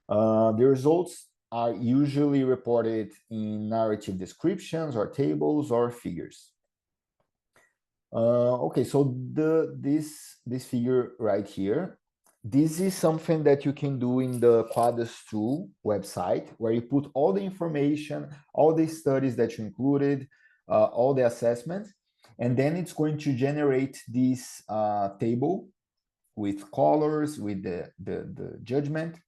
The results are usually reported in narrative descriptions or tables or figures. Okay, so this figure right here, this is something that you can do in the QUADES 2 website, where you put all the information, all the studies that you included, all the assessments, and then it's going to generate this table with colors, with the judgment,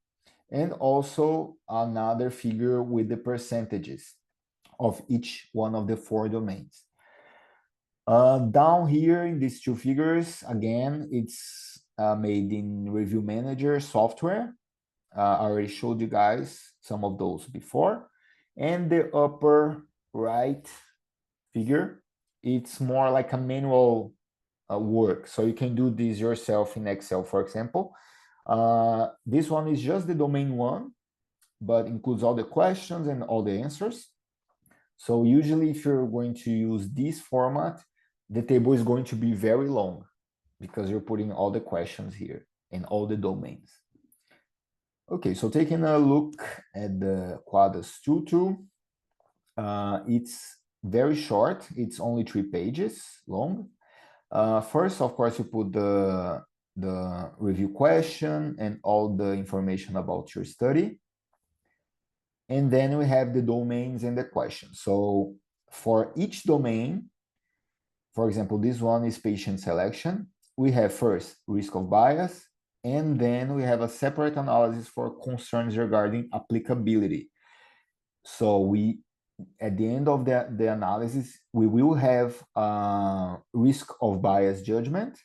and also another figure with the percentages of each one of the 4 domains. Down here in these 2 figures, again, it's made in Review Manager software. I already showed you guys some of those before. And the upper right figure, it's more like a manual work. So you can do this yourself in Excel, for example. This one is just the domain 1, but includes all the questions and all the answers. So usually if you're going to use this format, the table is going to be very long because you're putting all the questions here and all the domains. Okay, so taking a look at the QUADES 2 tool, it's very short. It's only 3 pages long. First, of course, you put the review question and all the information about your study. And then we have the domains and the questions. So for each domain, for example, this one is patient selection. We have first risk of bias, and then we have a separate analysis for concerns regarding applicability. So at the end of the analysis, we will have risk of bias judgment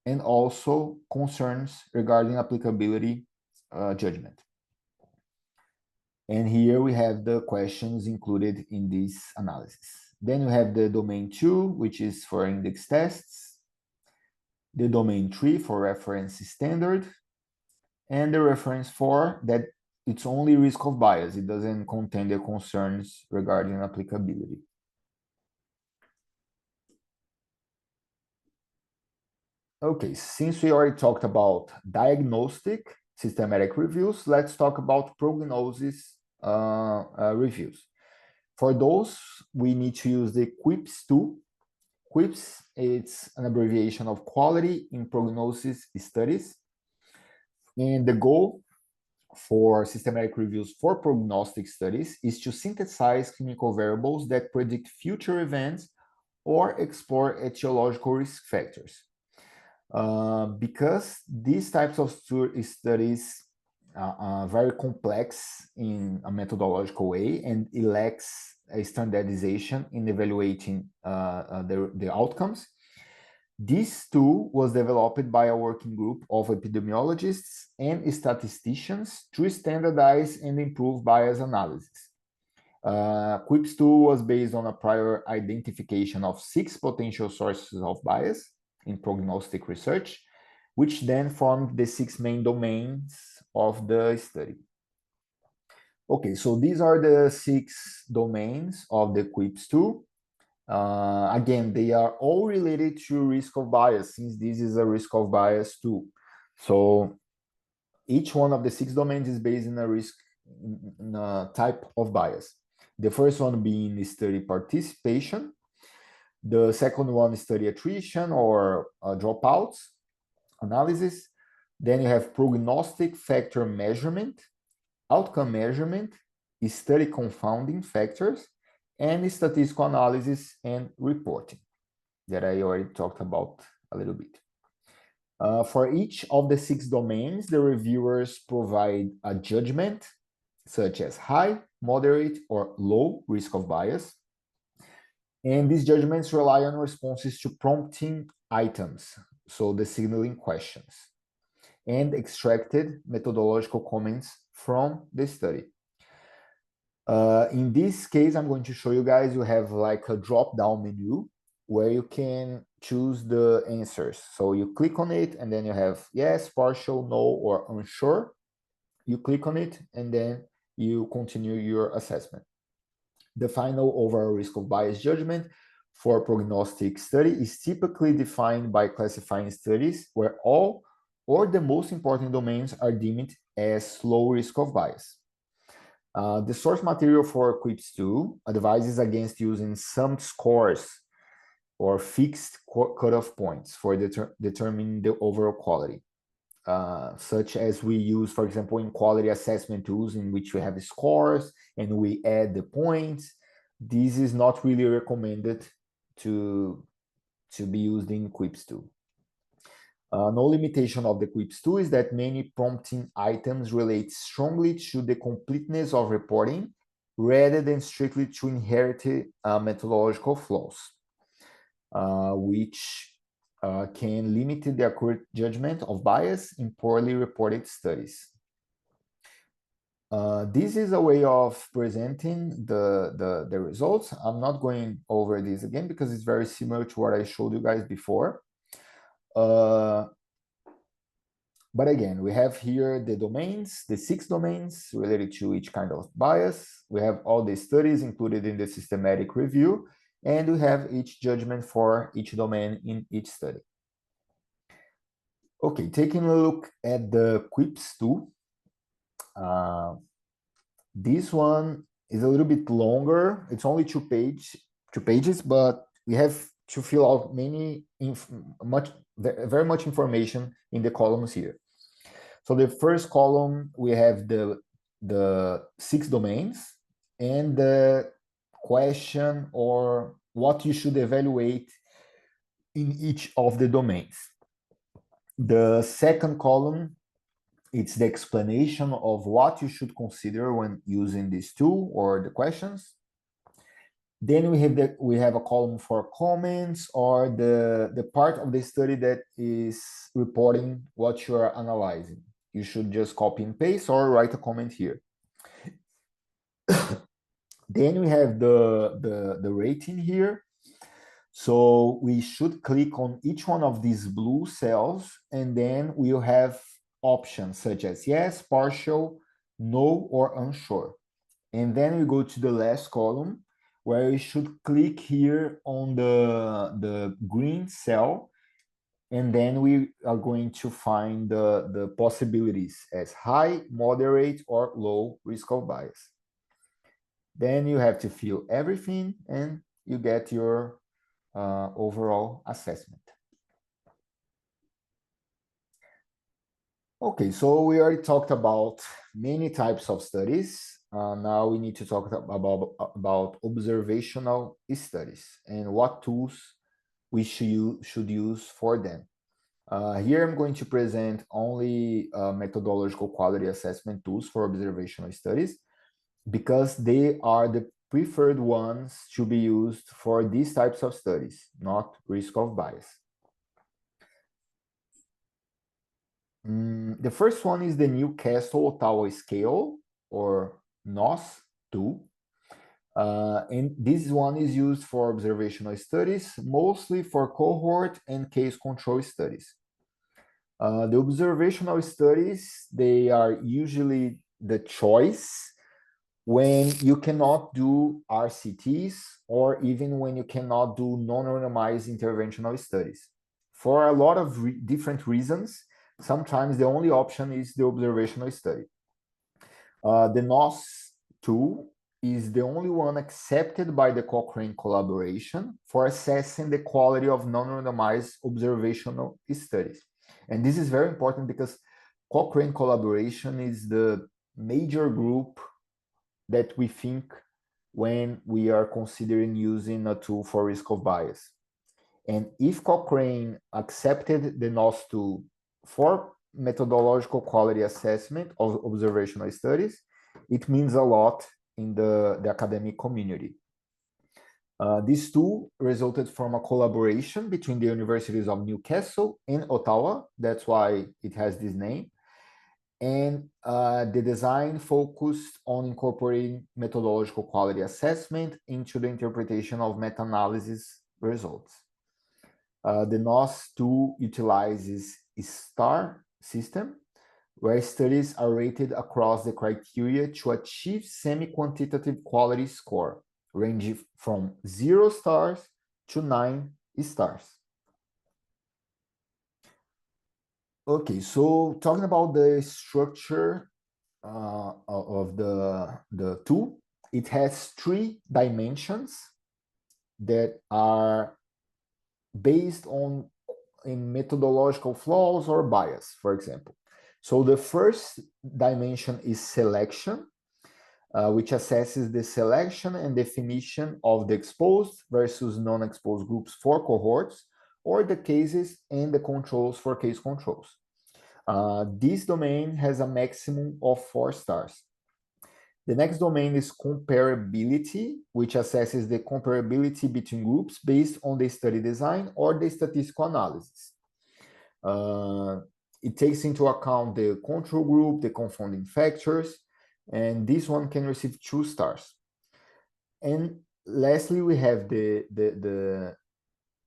and also concerns regarding applicability judgment. And here we have the questions included in this analysis. Then we have the domain 2, which is for index tests, the domain 3 for reference standard, and the reference 4 that it's only risk of bias. It doesn't contain the concerns regarding applicability. Okay, since we already talked about diagnostic systematic reviews, let's talk about prognosis reviews. For those, we need to use the QIPS tool. QIPS, it's an abbreviation of Quality in Prognosis Studies. And the goal for systematic reviews for prognostic studies is to synthesize clinical variables that predict future events or explore etiological risk factors. Because these types of studies very complex in a methodological way, and it lacks a standardization in evaluating the outcomes. This tool was developed by a working group of epidemiologists and statisticians to standardize and improve bias analysis. QUIPS tool was based on a prior identification of 6 potential sources of bias in prognostic research, which then formed the 6 main domains of the study. Okay, so these are the 6 domains of the QUIPS tool. Again, they are all related to risk of bias, since this is a risk of bias tool. So each one of the 6 domains is based in a risk in a type of bias. The first one being study participation. The second one is study attrition or dropouts analysis. Then you have prognostic factor measurement, outcome measurement, study confounding factors, and statistical analysis and reporting that I already talked about a little bit. For each of the 6 domains, the reviewers provide a judgment such as high, moderate, or low risk of bias. And these judgments rely on responses to prompting items, so the signaling questions, and extracted methodological comments from the study. In this case, I'm going to show you guys, you have like a drop-down menu where you can choose the answers. So you click on it, and then you have yes, partial, no, or unsure. You click on it, and then you continue your assessment. The final overall risk of bias judgment for prognostic study is typically defined by classifying studies where all or the most important domains are deemed as low risk of bias. The source material for QUIPS 2 advises against using summed scores or fixed cutoff points for determining the overall quality, such as we use, for example, in quality assessment tools in which we have scores and we add the points. This is not really recommended to be used in QUIPS 2. No limitation of the QUIPS 2 is that many prompting items relate strongly to the completeness of reporting rather than strictly to inherited methodological flaws, which can limit the accurate judgment of bias in poorly reported studies. This is a way of presenting the results. I'm not going over this again because it's very similar to what I showed you guys before. But again, we have here the domains, the 6 domains related to each kind of bias. We have all the studies included in the systematic review, and we have each judgment for each domain in each study. Okay, taking a look at the QUIPS 2. This one is a little bit longer. It's only 2 pages, but we have to fill out very much information in the columns here. So the first column, we have the 6 domains and the question or what you should evaluate in each of the domains. The second column, it's the explanation of what you should consider when using this tool or the questions. Then we have a column for comments or the part of the study that is reporting what you are analyzing. You should just copy and paste or write a comment here. Then we have the rating here. So we should click on each one of these blue cells, and then we'll have options such as yes, partial, no, or unsure. And then we go to the last column where we should click here on the green cell, and then we are going to find the possibilities as high, moderate, or low risk of bias. Then you have to fill everything and you get your overall assessment. Okay, so we already talked about many types of studies. Now we need to talk about observational studies and what tools we should use for them. Here I'm going to present only methodological quality assessment tools for observational studies because they are the preferred ones to be used for these types of studies, not risk of bias. The first one is the Newcastle-Ottawa scale, or NOS2. And this one is used for observational studies, mostly for cohort and case control studies. The observational studies, they are usually the choice when you cannot do RCTs or even when you cannot do non-randomized interventional studies. For a lot of different reasons, sometimes the only option is the observational study. The NOS2 is the only one accepted by the Cochrane collaboration for assessing the quality of non-randomized observational studies. And this is very important because Cochrane collaboration is the major group that we think when we are considering using a tool for risk of bias. And if Cochrane accepted the NOS2 for methodological quality assessment of observational studies, it means a lot in the academic community. This tool resulted from a collaboration between the universities of Newcastle and Ottawa. That's why it has this name. And the design focused on incorporating methodological quality assessment into the interpretation of meta-analysis results. The NOS2 utilizes a STAR system, where studies are rated across the criteria to achieve semi-quantitative quality score, ranging from 0 stars to 9 stars. Okay, so talking about the structure of the tool, it has 3 dimensions that are based on in methodological flaws or bias, for example. So the first dimension is selection, which assesses the selection and definition of the exposed versus non-exposed groups for cohorts, or the cases and the controls for case controls. This domain has a maximum of 4 stars. The next domain is comparability, which assesses the comparability between groups based on the study design or the statistical analysis. It takes into account the control group, the confounding factors, and this one can receive 2 stars. And lastly, we have the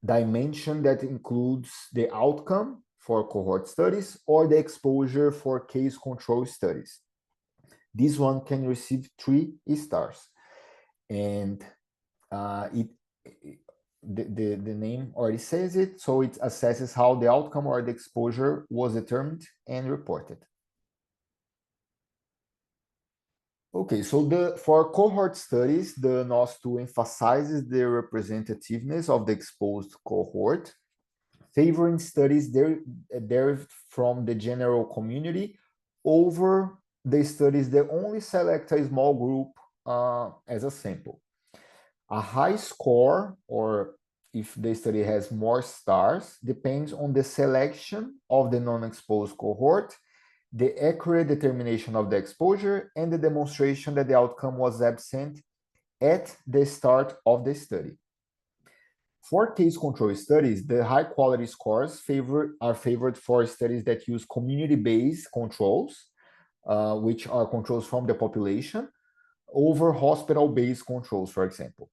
dimension that includes the outcome for cohort studies or the exposure for case control studies. This one can receive 3 stars. And the name already says it, so it assesses how the outcome or the exposure was determined and reported. Okay, so for cohort studies, the NOS2 emphasizes the representativeness of the exposed cohort, favoring studies derived from the general community over the studies that only select a small group as a sample. A high score, or if the study has more stars, depends on the selection of the non-exposed cohort, the accurate determination of the exposure, and the demonstration that the outcome was absent at the start of the study. For case control studies, the high quality scores are favored for studies that use community-based controls, which are controls from the population, over hospital-based controls, for example.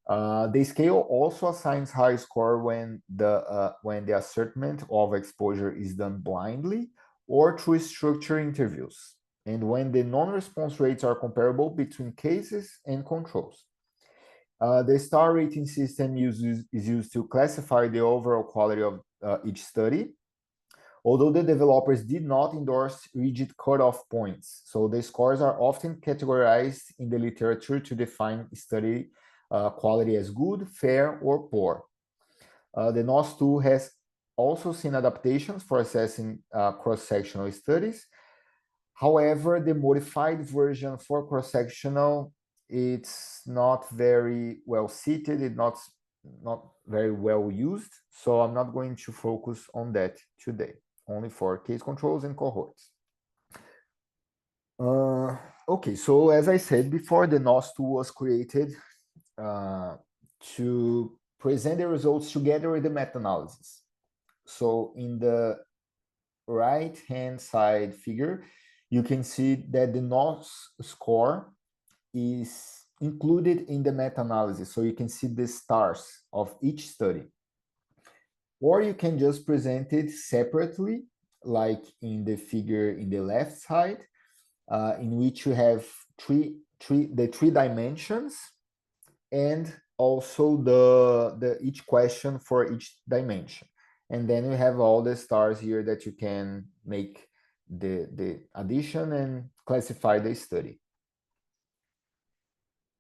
The scale also assigns high score when the ascertainment of exposure is done blindly or through structured interviews, and when the non-response rates are comparable between cases and controls. The star rating system is used to classify the overall quality of each study, although the developers did not endorse rigid cutoff points. So the scores are often categorized in the literature to define study quality as good, fair, or poor. The NOS2 has also seen adaptations for assessing cross-sectional studies. However, the modified version for cross-sectional, it's not very well suited. not very well used, so I'm not going to focus on that today, only for case controls and cohorts. Okay, so as I said before, the NOS tool was created to present the results together with the meta-analysis. So in the right-hand side figure, you can see that the NOS score is included in the meta-analysis. So you can see the stars of each study. Or you can just present it separately, like in the figure in the left side, in which you have the three dimensions and also the each question for each dimension. And then we have all the stars here that you can make the addition and classify the study.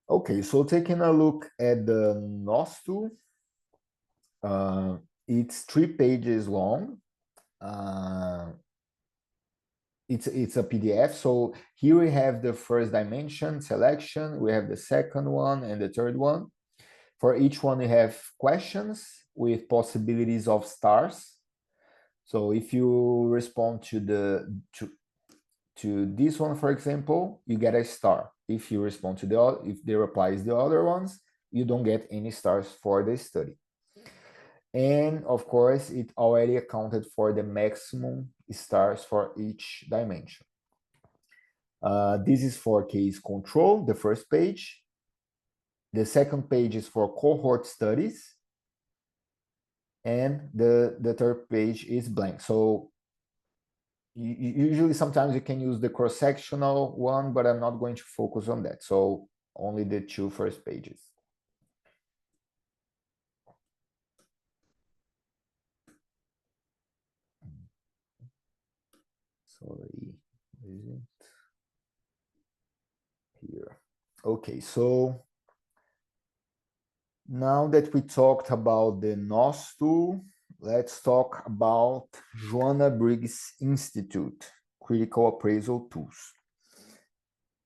Okay, so taking a look at the NOS tool, it's 3 pages long. It's a PDF. So here we have the first dimension selection, we have the second one and the third one. For each one, we have questions with possibilities of stars. So if you respond to this one, for example, you get a star. If you respond to if the reply is the other ones, you don't get any stars for the study. And of course, it already accounted for the maximum stars for each dimension. This is for case control, the first page. The second page is for cohort studies. And the third page is blank. So usually sometimes you can use the cross-sectional one, but I'm not going to focus on that. So only the 2 first pages. Sorry, is it here? Okay, so now that we talked about the NOS tool, let's talk about Joanna Briggs Institute, Critical Appraisal Tools.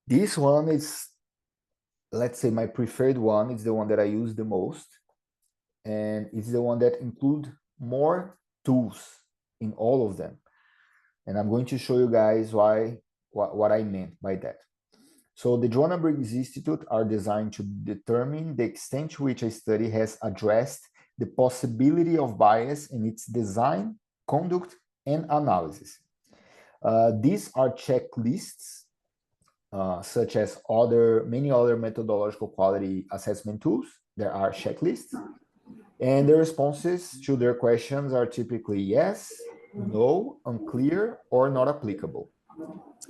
This one is, let's say, my preferred one. It's the one that I use the most. And it's the one that includes more tools in all of them. And I'm going to show you guys what I meant by that. So the Joanna Briggs Institute are designed to determine the extent to which a study has addressed the possibility of bias in its design, conduct, and analysis. These are checklists, such as many other methodological quality assessment tools. There are checklists. And the responses to their questions are typically yes, no, unclear, or not applicable.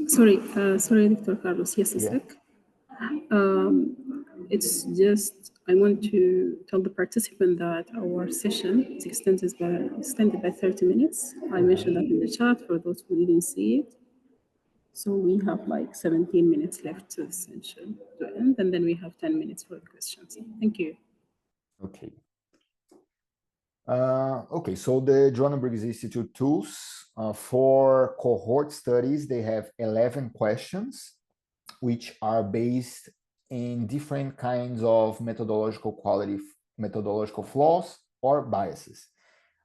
Sorry, Dr. Carlos. Yes, a Yeah. sec. It's just, I want to tell the participant that our session is extended by 30 minutes. I mentioned that in the chat for those who didn't see it. So we have like 17 minutes left to the session to end, and then we have 10 minutes for the questions. Thank you. Okay. Okay, so the Joanna Briggs Institute tools for cohort studies, they have 11 questions, which are based in different kinds of methodological flaws or biases.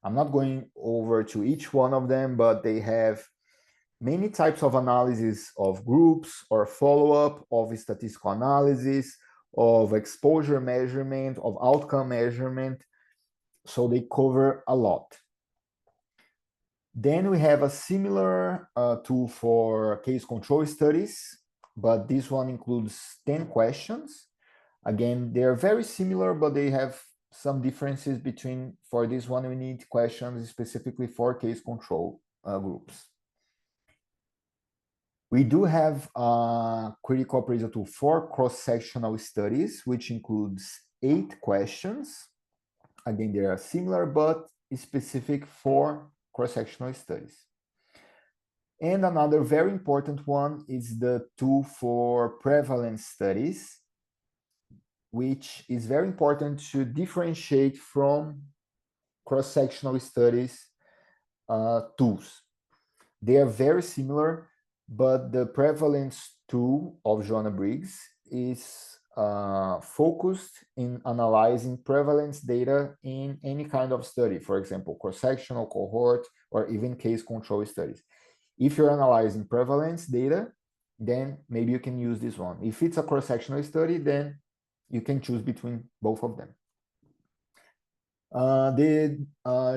I'm not going over to each one of them, but they have many types of analysis of groups or follow-up, of statistical analysis, of exposure measurement, of outcome measurement. So they cover a lot. Then we have a similar tool for case control studies, but this one includes 10 questions. Again, they're very similar, but they have some differences between, for this one, we need questions specifically for case control groups. We do have a critical appraisal tool for cross-sectional studies, which includes 8 questions. Again, they are similar, but specific for cross-sectional studies. And another very important one is the tool for prevalence studies, which is very important to differentiate from cross-sectional studies tools. They are very similar, but the prevalence tool of Joanna Briggs is focused in analyzing prevalence data in any kind of study, for example, cross-sectional, cohort, or even case control studies. If you're analyzing prevalence data, then maybe you can use this one. If it's a cross-sectional study, then you can choose between both of them. The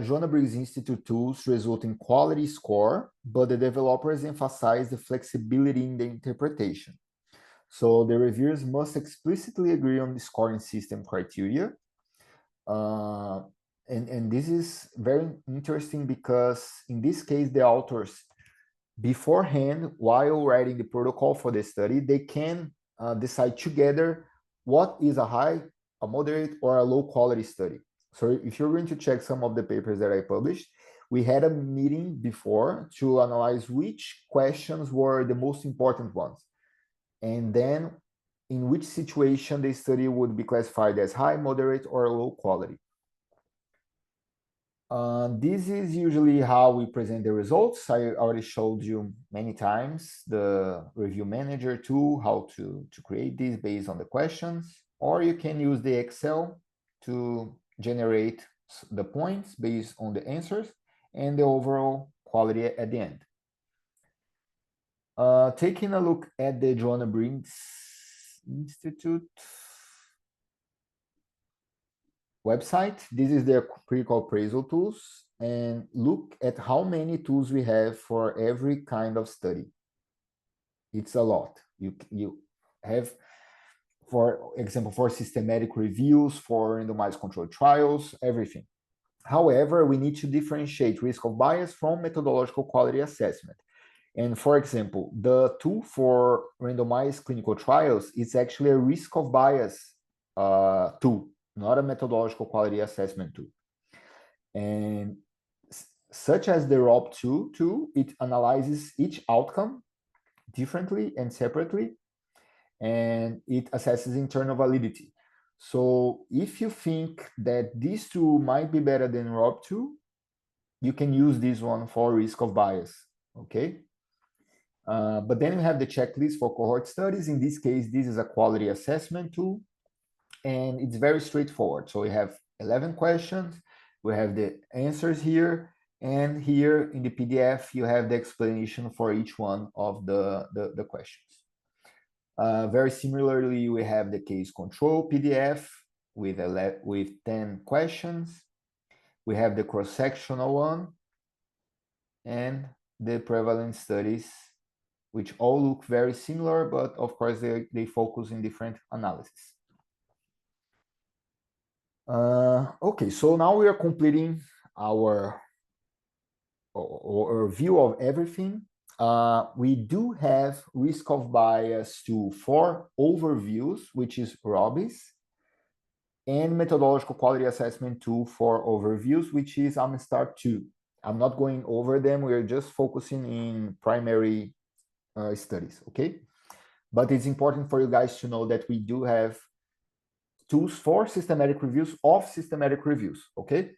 Joanna Briggs Institute tools result in quality score, but the developers emphasize the flexibility in the interpretation. So the reviewers must explicitly agree on the scoring system criteria. And this is very interesting because in this case, the authors, beforehand, while writing the protocol for the study, they can decide together what is a high, a moderate, or a low quality study. So if you're going to check some of the papers that I published, we had a meeting before to analyze which questions were the most important ones. And then in which situation the study would be classified as high, moderate, or low quality. This is usually how we present the results. I already showed you many times the review manager tool, how to create this based on the questions, or you can use the Excel to generate the points based on the answers and the overall quality at the end. Taking a look at the Joanna Briggs Institute website, this is their critical appraisal tools, and look at how many tools we have for every kind of study. It's a lot. You have, for example, for systematic reviews, for randomized controlled trials, everything. However, we need to differentiate risk of bias from methodological quality assessment. And for example, the tool for randomized clinical trials is actually a risk of bias tool, not a methodological quality assessment tool. And such as the ROB2 tool, it analyzes each outcome differently and separately, and it assesses internal validity. So if you think that this tool might be better than ROB2, you can use this one for risk of bias, okay? But then we have the checklist for cohort studies. In this case, this is a quality assessment tool, and it's very straightforward. So we have 11 questions, we have the answers here, and here in the PDF, you have the explanation for each one of the questions. Very similarly, we have the case control PDF with 10 questions. We have the cross-sectional one and the prevalence studies, which all look very similar, but of course they focus in different analysis. Okay, so now we are completing our view of everything. We do have risk of bias tool for overviews, which is ROBIS, and methodological quality assessment tool for overviews, which is AMSTAR 2. I'm not going over them. We're just focusing in primary studies, okay? But it's important for you guys to know that we do have tools for systematic reviews of systematic reviews, okay?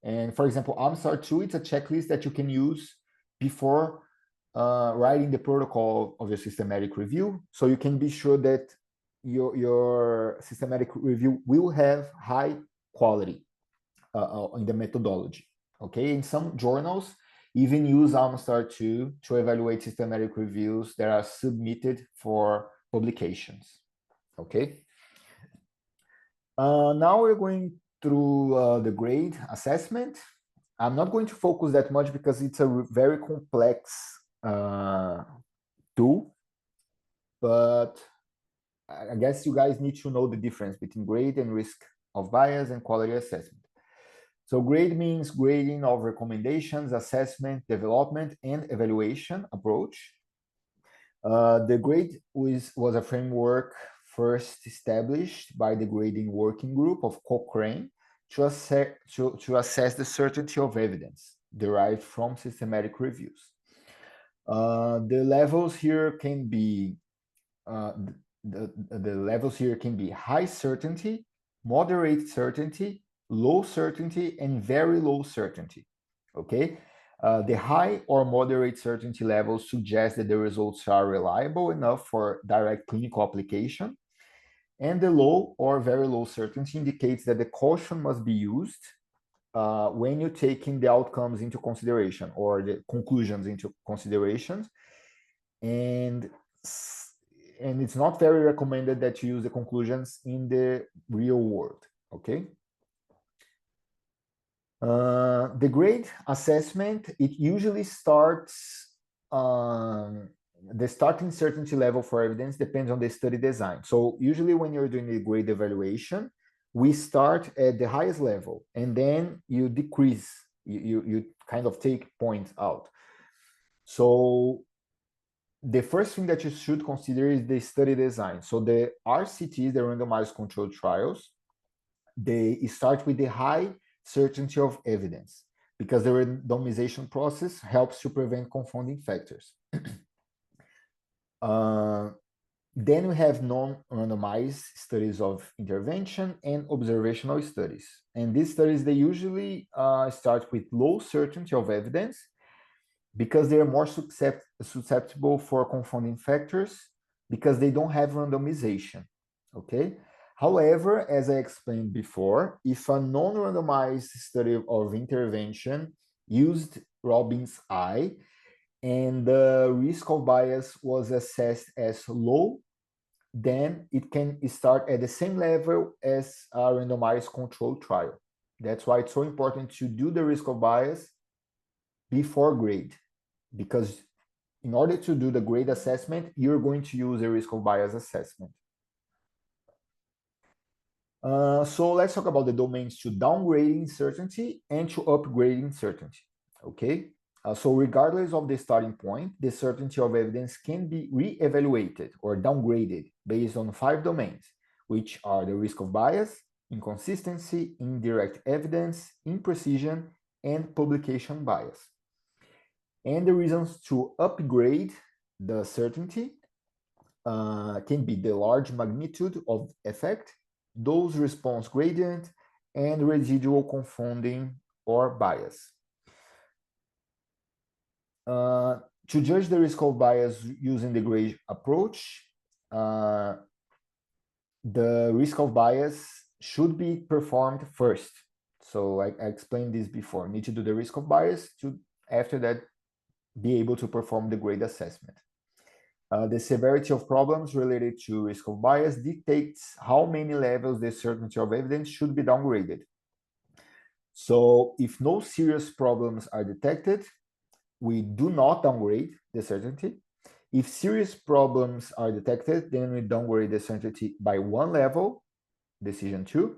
And for example, AMSTAR 2, it's a checklist that you can use before writing the protocol of your systematic review. So you can be sure that your systematic review will have high quality in the methodology, okay? In some journals, even use AMSTAR 2 to evaluate systematic reviews that are submitted for publications, okay? Now we're going through the grade assessment. I'm not going to focus that much because it's a very complex tool, but I guess you guys need to know the difference between grade and risk of bias and quality assessment. So grade means grading of recommendations, assessment, development, and evaluation approach. The grade was a framework first established by the grading working group of Cochrane to assess the certainty of evidence derived from systematic reviews. The levels here can be the levels here can be high certainty, moderate certainty, low certainty, and very low certainty. Okay. The high or moderate certainty levels suggest that the results are reliable enough for direct clinical application. And the low or very low certainty indicates that the caution must be used when you're taking the outcomes into consideration or the conclusions into considerations. And it's not very recommended that you use the conclusions in the real world, okay? The grade assessment, it usually starts, the starting certainty level for evidence depends on the study design. So usually when you're doing the grade evaluation, we start at the highest level and then you decrease, you kind of take points out. So the first thing that you should consider is the study design. So the RCTs, the randomized controlled trials, they start with the high certainty of evidence because the randomization process helps to prevent confounding factors. Then we have non-randomized studies of intervention and observational studies. And these studies, they usually start with low certainty of evidence because they're more susceptible for confounding factors because they don't have randomization, okay? However, as I explained before, if a non-randomized study of intervention used Robbins I and the risk of bias was assessed as low, then it can start at the same level as a randomized controlled trial. That's why it's so important to do the risk of bias before grade, because in order to do the grade assessment, you're going to use a risk of bias assessment. So let's talk about the domains to downgrading certainty and to upgrading certainty, okay? So regardless of the starting point, the certainty of evidence can be re-evaluated or downgraded based on 5 domains, which are the risk of bias, inconsistency, indirect evidence, imprecision, and publication bias. And the reasons to upgrade the certainty can be the large magnitude of effect, dose response gradient, and residual confounding or bias. To judge the risk of bias using the grade approach, the risk of bias should be performed first. So I explained this before. You need to do the risk of bias to, after that, be able to perform the grade assessment. The severity of problems related to risk of bias dictates how many levels the certainty of evidence should be downgraded. So if no serious problems are detected, we do not downgrade the certainty. If serious problems are detected, then we downgrade the certainty by 1 level, decision 2.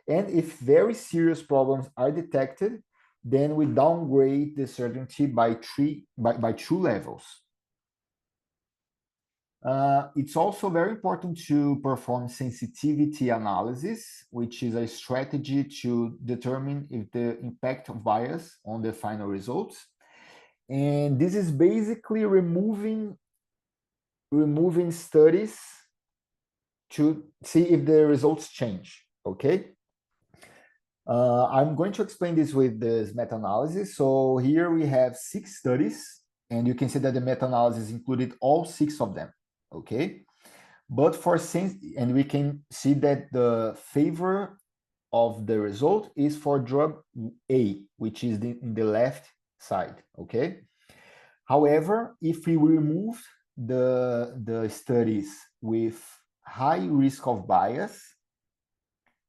And if very serious problems are detected, then we downgrade the certainty by 2 levels. It's also very important to perform sensitivity analysis, which is a strategy to determine if the impact of bias on the final results. And this is basically removing studies to see if the results change, okay? I'm going to explain this with this meta-analysis. So here we have 6 studies, and you can see that the meta-analysis included all 6 of them, okay? But and we can see that the favor of the result is for drug A, which is in the left side, okay? However, if we remove the studies with high risk of bias,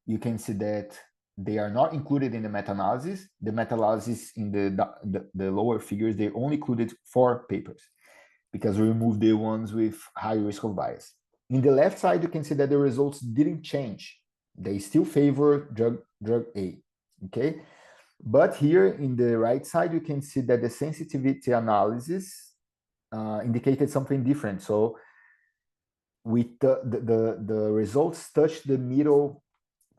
you can see that they are not included in the meta-analysis. The meta-analysis in the lower figures, they only included 4 papers because we removed the ones with high risk of bias. In the left side, you can see that the results didn't change. They still favor drug A, okay? But here in the right side, you can see that the sensitivity analysis indicated something different. So with the results touch the middle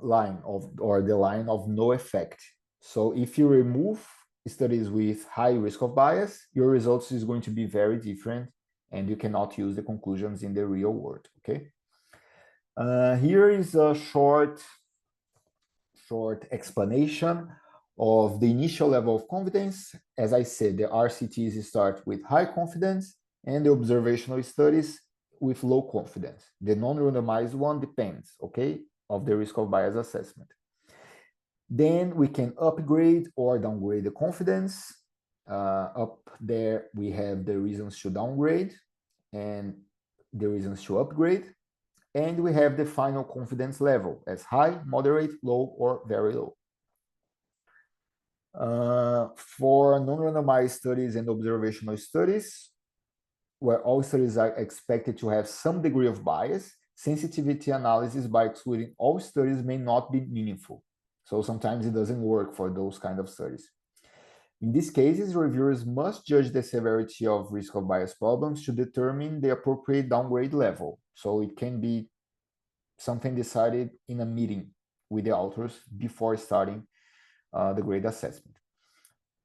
line or the line of no effect. So if you remove studies with high risk of bias, your results is going to be very different and you cannot use the conclusions in the real world, okay? Here is a short explanation of the initial level of confidence. As I said, the RCTs start with high confidence and the observational studies with low confidence. The non-randomized one depends, okay, of the risk of bias assessment. Then we can upgrade or downgrade the confidence. Up there, we have the reasons to downgrade and the reasons to upgrade. And we have the final confidence level as high, moderate, low, or very low. For non-randomized studies and observational studies, where all studies are expected to have some degree of bias, sensitivity analysis by excluding all studies may not be meaningful. So sometimes it doesn't work for those kind of studies. In these cases, reviewers must judge the severity of risk of bias problems to determine the appropriate downgrade level. So it can be something decided in a meeting with the authors before starting the grade assessment.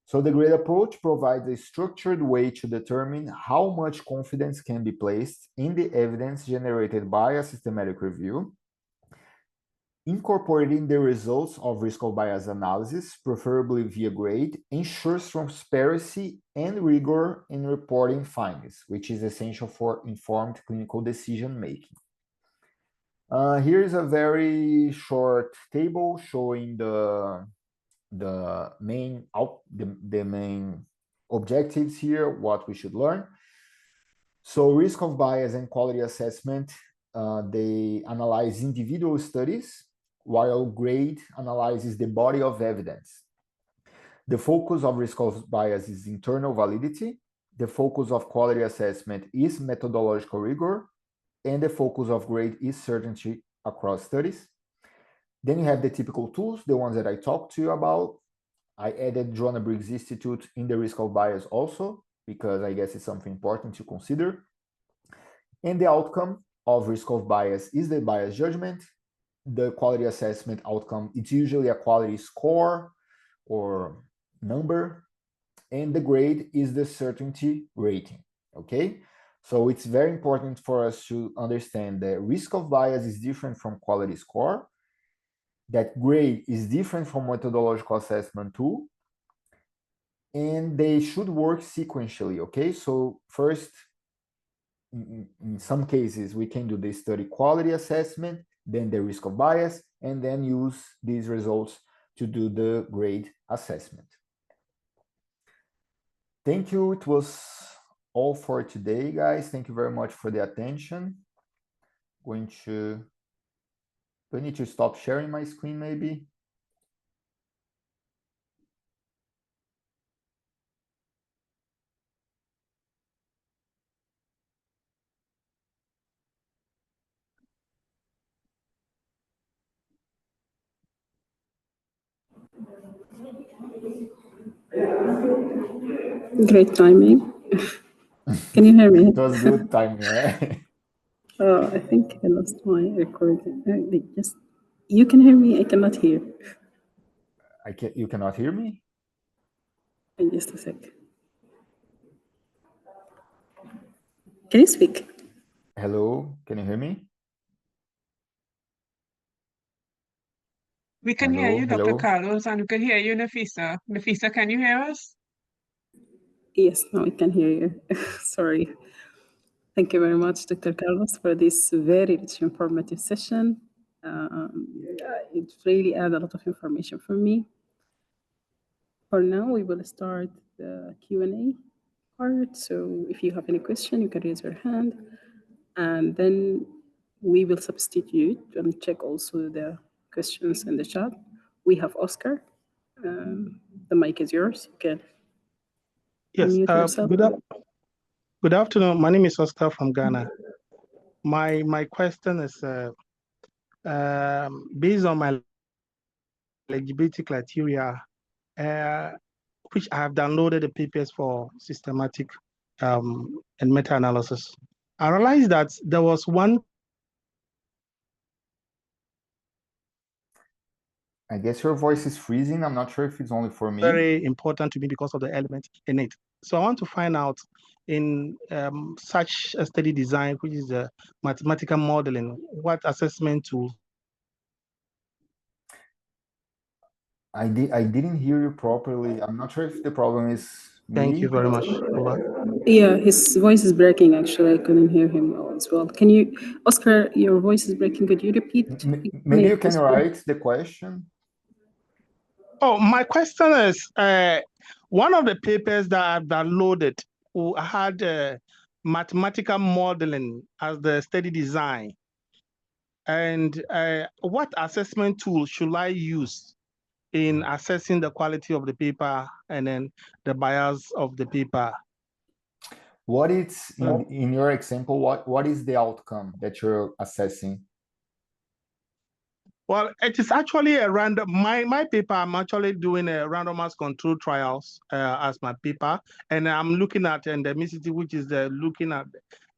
So the grade approach provides a structured way to determine how much confidence can be placed in the evidence generated by a systematic review. Incorporating the results of risk of bias analysis, preferably via grade, ensures transparency and rigor in reporting findings, which is essential for informed clinical decision making. Here is a very short table showing the main objectives here, what we should learn. So risk of bias and quality assessment, they analyze individual studies, while grade analyzes the body of evidence. The focus of risk of bias is internal validity. The focus of quality assessment is methodological rigor. And the focus of grade is certainty across studies. Then you have the typical tools, the ones that I talked to you about. I added Joanna Briggs Institute in the risk of bias also, because I guess it's something important to consider. And the outcome of risk of bias is the bias judgment. The quality assessment outcome, it's usually a quality score or number. And the grade is the certainty rating, okay? So it's very important for us to understand that risk of bias is different from quality score, that grade is different from methodological assessment tool, and they should work sequentially, okay? So first, in some cases, we can do the study quality assessment, then the risk of bias, and then use these results to do the grade assessment. Thank you. It was all for today, guys. Thank you very much for the attention. Do I need to stop sharing my screen maybe? Great timing. Can you hear me? It was good timing, right? Oh, I think I lost my recording. You can hear me. I cannot hear. You cannot hear me? Just a sec. Can you speak? Hello, can you hear me? We can hear you, Dr. Hello? Carlos, and we can hear you, Nafisa. Nafisa, can you hear us? Yes, now I can hear you. Sorry. Thank you very much, Dr. Carlos, for this very rich, informative session. It really added a lot of information for me. For now, we will start the Q&A part. So if you have any question, you can raise your hand. And then we will substitute and check also the questions in the chat. We have Oscar. The mic is yours. You can unmute yourself. Good afternoon. My name is Oscar from Ghana. My question is based on my eligibility criteria, which I have downloaded the papers for systematic and meta-analysis. I realized that there was one. I guess your voice is freezing. I'm not sure if it's only for me. Very important to me because of the element in it. So I want to find out in such a study design, which is a mathematical modeling, what assessment tool. I didn't hear you properly. I'm not sure if the problem is me. Thank you very much. Over. Yeah, his voice is breaking. Actually, I couldn't hear him well as well. Can you, Oscar? Your voice is breaking. Could you repeat? Maybe you can Please? write the question. Oh, my question is, one of the papers that I've downloaded had mathematical modeling as the study design. And what assessment tool should I use in assessing the quality of the paper and then the bias of the paper? What is, in your example, what is the outcome that you're assessing? Well, it is actually a random, my paper, I'm actually doing a randomized control trials as my paper. And I'm looking at endemicity, which is looking at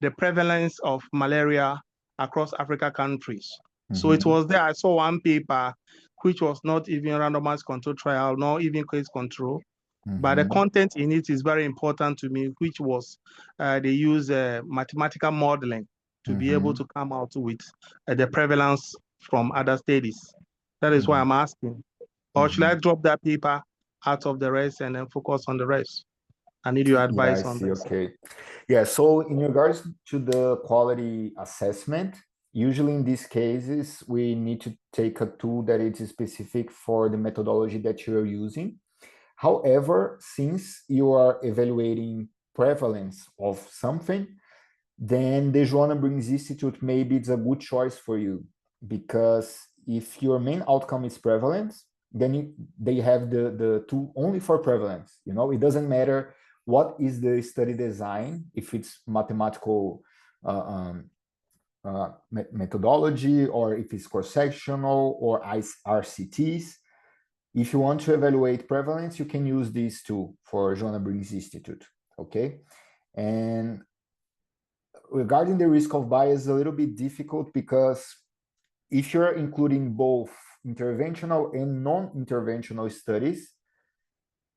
the prevalence of malaria across Africa countries. So it was there, I saw one paper, which was not even randomized control trial, nor even case control. But the content in it is very important to me, which was they use mathematical modeling to be able to come out with the prevalence from other studies. That is why I'm asking. Or should I drop that paper out of the rest and then focus on the rest? I need your advice on this. Okay. Yeah, so in regards to the quality assessment, usually in these cases, we need to take a tool that is specific for the methodology that you're using. However, since you are evaluating prevalence of something, then the Joanna Briggs Institute, maybe it's a good choice for you, because if your main outcome is prevalence, then they have the tool only for prevalence. It doesn't matter what is the study design, if it's mathematical methodology, or if it's cross-sectional or RCTs. If you want to evaluate prevalence, you can use these two for Joanna Briggs Institute, okay? And regarding the risk of bias, is a little bit difficult, because if you're including both interventional and non-interventional studies,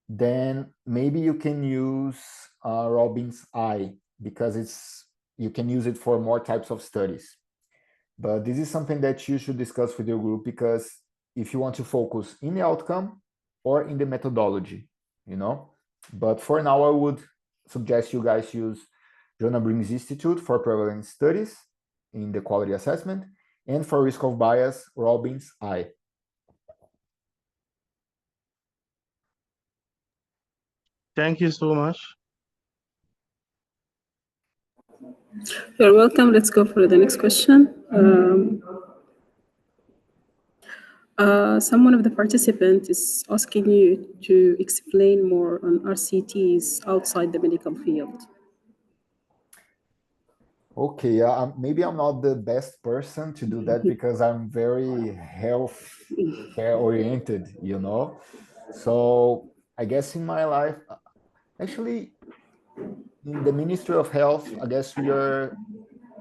then maybe you can use Robbins I, because you can use it for more types of studies. But this is something that you should discuss with your group, because if you want to focus in the outcome or in the methodology, But for now, I would suggest you guys use Joanna Briggs Institute for prevalence studies in the quality assessment, and for risk of bias, Robbins I. Thank you so much. You're welcome. Let's go for the next question. Someone of the participants is asking you to explain more on RCTs outside the medical field. Okay, maybe I'm not the best person to do that, because I'm very health care oriented, So I guess in my life, actually, in the Ministry of Health, I guess we are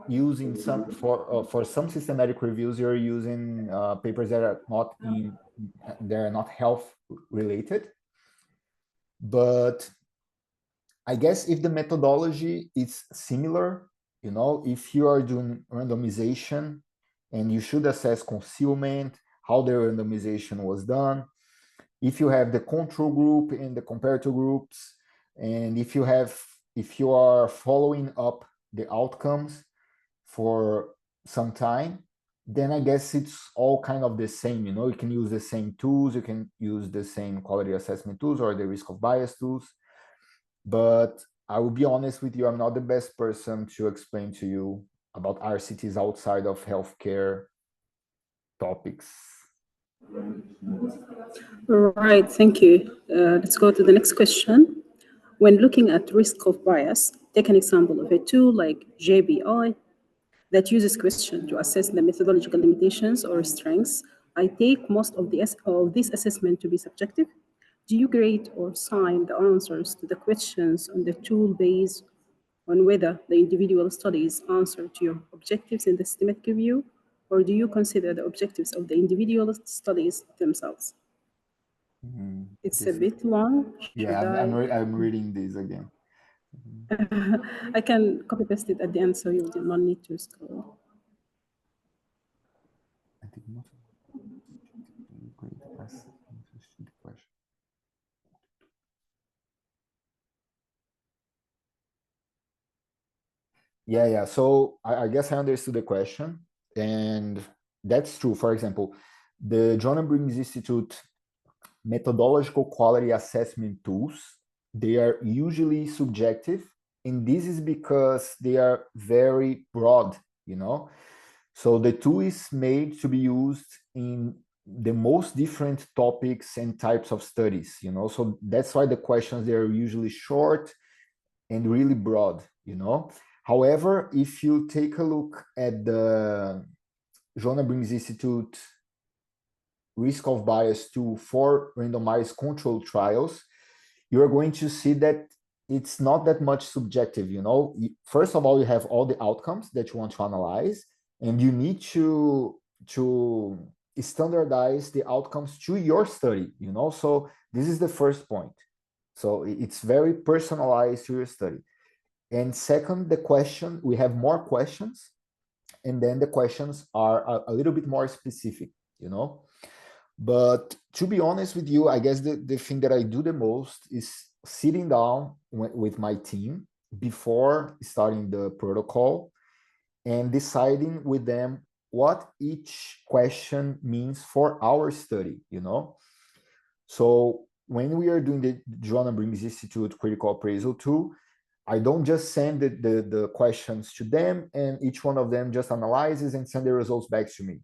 using some for some systematic reviews. You're using papers that are not health related, but I guess if the methodology is similar, if you are doing randomization and you should assess concealment, how the randomization was done, if you have the control group and the comparator groups, and if you are following up the outcomes for some time, then I guess it's all kind of the same. You can use the same tools, you can use the same quality assessment tools or the risk of bias tools. But I will be honest with you, I'm not the best person to explain to you about RCTs outside of healthcare topics. All right, thank you. Let's go to the next question. When looking at risk of bias, take an example of a tool like JBI that uses question to assess the methodological limitations or strengths. I take most of this assessment to be subjective. Do you grade or sign the answers to the questions on the tool based on whether the individual studies answer to your objectives in the systematic review, or do you consider the objectives of the individual studies themselves? It's a bit long. Yeah, I'm reading this again. I can copy paste it at the end, so you do not need to scroll. Yeah. So I guess I understood the question, and that's true. For example, the John and Briggs Institute methodological quality assessment tools, they are usually subjective, and this is because they are very broad, you know. So the tool is made to be used in the most different topics and types of studies, you know. So that's why the questions, they are usually short and really broad, you know. However, if you take a look at the Joanna Briggs Institute risk of bias tool for randomized controlled trials, you're going to see that it's not that much subjective, you know. First of all, you have all the outcomes that you want to analyze, and you need to standardize the outcomes to your study, you know. So this is the first point. So it's very personalized to your study. And second, the question, we have more questions, and then the questions are a little bit more specific, you know. But to be honest with you, I guess the thing that I do the most is sitting down with my team before starting the protocol and deciding with them what each question means for our study, you know. So when we are doing the Joanna Briggs Institute critical appraisal tool, I don't just send the questions to them and each one of them just analyzes and send the results back to me.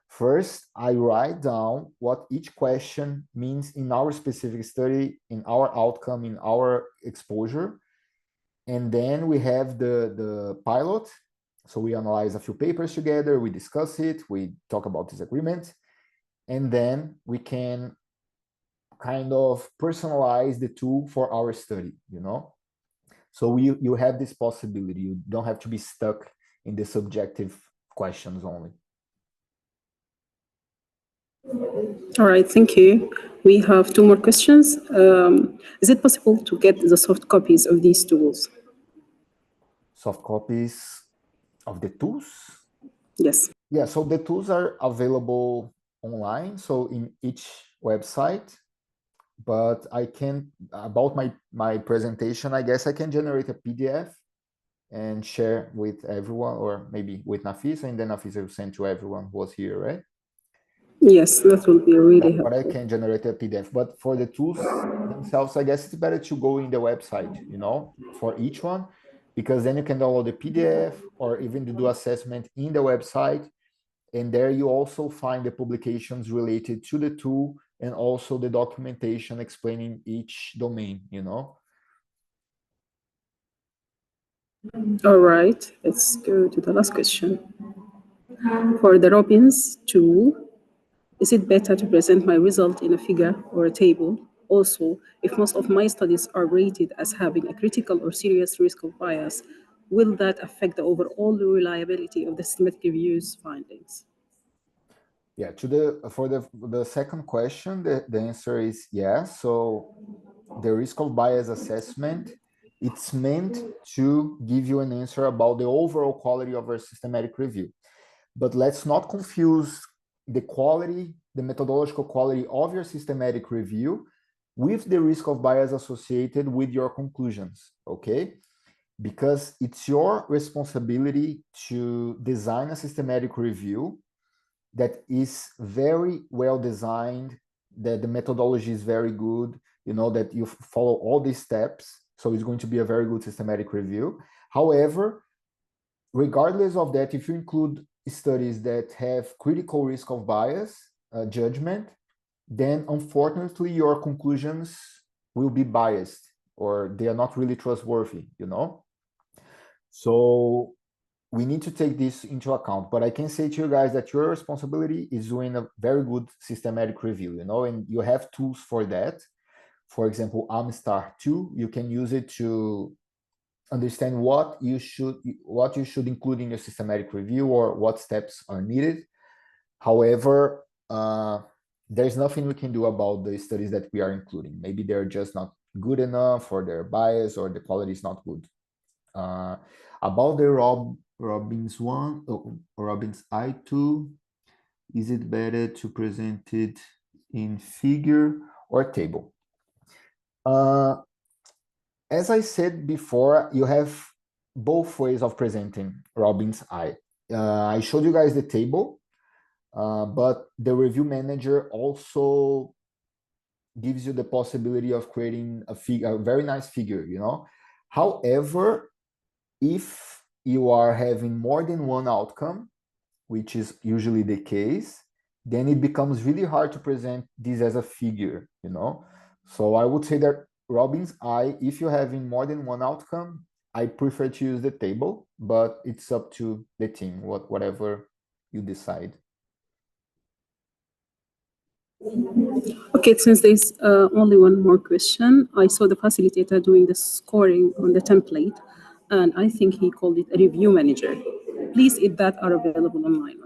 First, I write down what each question means in our specific study, in our outcome, in our exposure. And then we have the pilot. So we analyze a few papers together, we discuss it, we talk about disagreement, and then we can kind of personalize the tool for our study, you know? So you have this possibility. You don't have to be stuck in the subjective questions only. All right, thank you. We have two more questions. Is it possible to get the soft copies of these tools? Soft copies of the tools? Yes. Yeah, so the tools are available online, so in each website. But I can, about my presentation, I guess I can generate a PDF and share with everyone, or maybe with Nafisa, and then Nafisa will send to everyone who was here, right? Yes, that will be really But I helpful. can generate a PDF. But for the tools themselves, I guess it's better to go in the website, you know, for each one, because then you can download the PDF or even to do assessment in the website. And there you also find the publications related to the tool and also the documentation explaining each domain, you know. All right, let's go to the last question. For the Robbins tool, is it better to present my result in a figure or a table? Also, if most of my studies are rated as having a critical or serious risk of bias, will that affect the overall reliability of the systematic review's findings? Yeah, for the second question, the answer is yes. So the risk of bias assessment, it's meant to give you an answer about the overall quality of our systematic review. But let's not confuse the quality, the methodological quality of your systematic review with the risk of bias associated with your conclusions, okay? Because it's your responsibility to design a systematic review that is very well designed, that the methodology is very good, you know, that you follow all these steps. So it's going to be a very good systematic review. However, regardless of that, if you include studies that have critical risk of bias judgment, then unfortunately your conclusions will be biased or they are not really trustworthy, you know? So we need to take this into account. But I can say to you guys that your responsibility is doing a very good systematic review, you know, and you have tools for that. For example, Amstar 2, you can use it to understand what you should include in your systematic review or what steps are needed. However, there's nothing we can do about the studies that we are including. Maybe they're just not good enough, or they're biased, or the quality is not good. About the Robbins one, Robbins I2, is it better to present it in figure or table? As I said before, you have both ways of presenting Robin's Eye. I showed you guys the table, but the review manager also gives you the possibility of creating a very nice figure, you know. However, if you are having more than one outcome, which is usually the case, then it becomes really hard to present this as a figure, you know. So I would say that Robin's Eye, if you're having more than one outcome, I prefer to use the table, but it's up to the team, whatever you decide. Okay, since there's only one more question, I saw the facilitator doing the scoring on the template, and I think he called it a review manager. Please, if that are available online.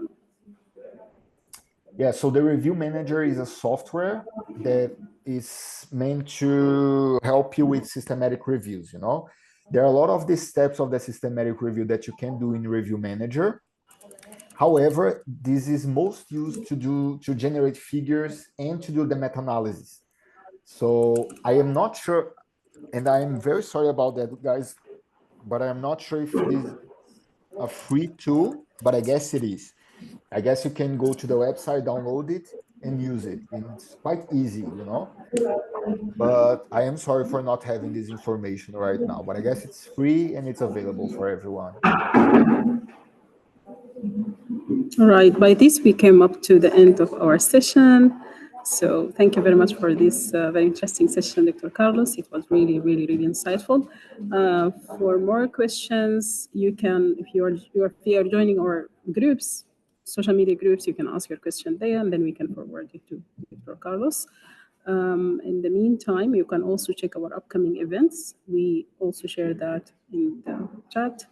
Yeah, so the review manager is a software that is meant to help you with systematic reviews, you know. There are a lot of the steps of the systematic review that you can do in review manager. However, this is most used to generate figures and to do the meta-analysis. So I am not sure, and I am very sorry about that, guys, but I'm not sure if this is a free tool, but I guess it is. I guess you can go to the website, download it, and use it. And it's quite easy, you know. But I am sorry for not having this information right now. But I guess it's free and it's available for everyone. All right, by this we came up to the end of our session. So thank you very much for this very interesting session, Dr. Carlos. It was really, really, really insightful. For more questions, you can, if you are joining our groups, social media groups, you can ask your question there, and then we can forward it to Dr. Carlos. In the meantime, you can also check our upcoming events. We also share that in the chat.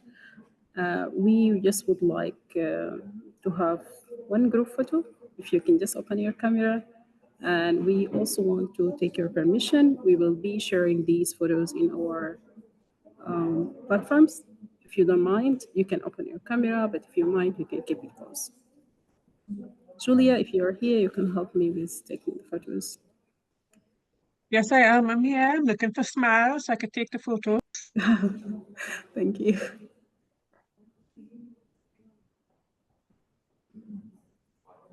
We just would like to have one group photo, if you can just open your camera. And we also want to take your permission. We will be sharing these photos in our platforms. If you don't mind, you can open your camera, but if you mind, you can keep it closed. Julia, if you're here, you can help me with taking the photos. Yes, I am. I'm here. I'm looking for smiles so I could take the photo. Thank you.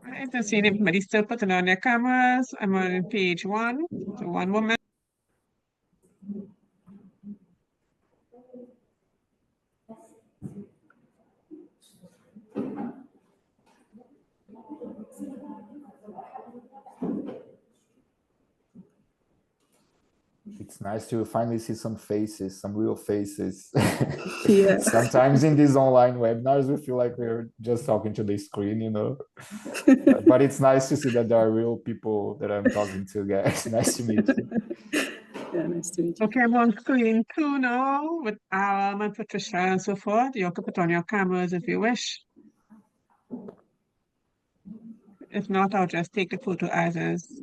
Right, I'm seeing everybody still putting on their cameras. I'm on page 1. So one woman. It's nice to finally see some faces, some real faces. Yeah. Sometimes in these online webinars, we feel like we're just talking to the screen, you know. But it's nice to see that there are real people that I'm talking to, guys. Nice to meet you. Yeah, nice to meet you. Okay, I'm on screen 2 now with Aram and Patricia and so forth. You can put on your cameras if you wish. If not, I'll just take the photo as is.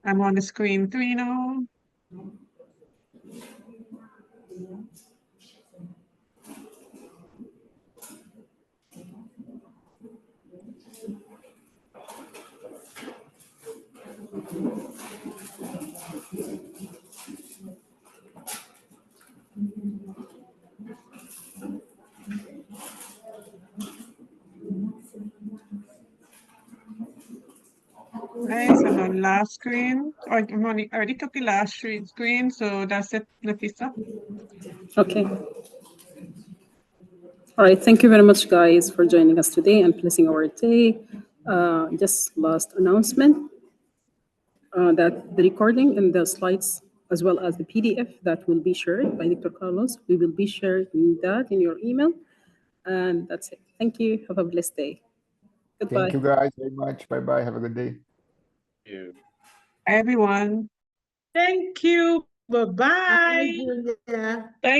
I'm on the screen 3 now. Right, so I'm on last screen. I already took the last screen, so that's it, Nafisa. Okay. All right, thank you very much, guys, for joining us today and blessing our day. Just last announcement that the recording and the slides, as well as the PDF that will be shared by Dr. Carlos, we will be sharing that in your email. And that's it. Thank you. Have a blessed day. Goodbye. Thank you guys very much. Bye-bye. Have a good day. Everyone. Thank you. Bye-bye.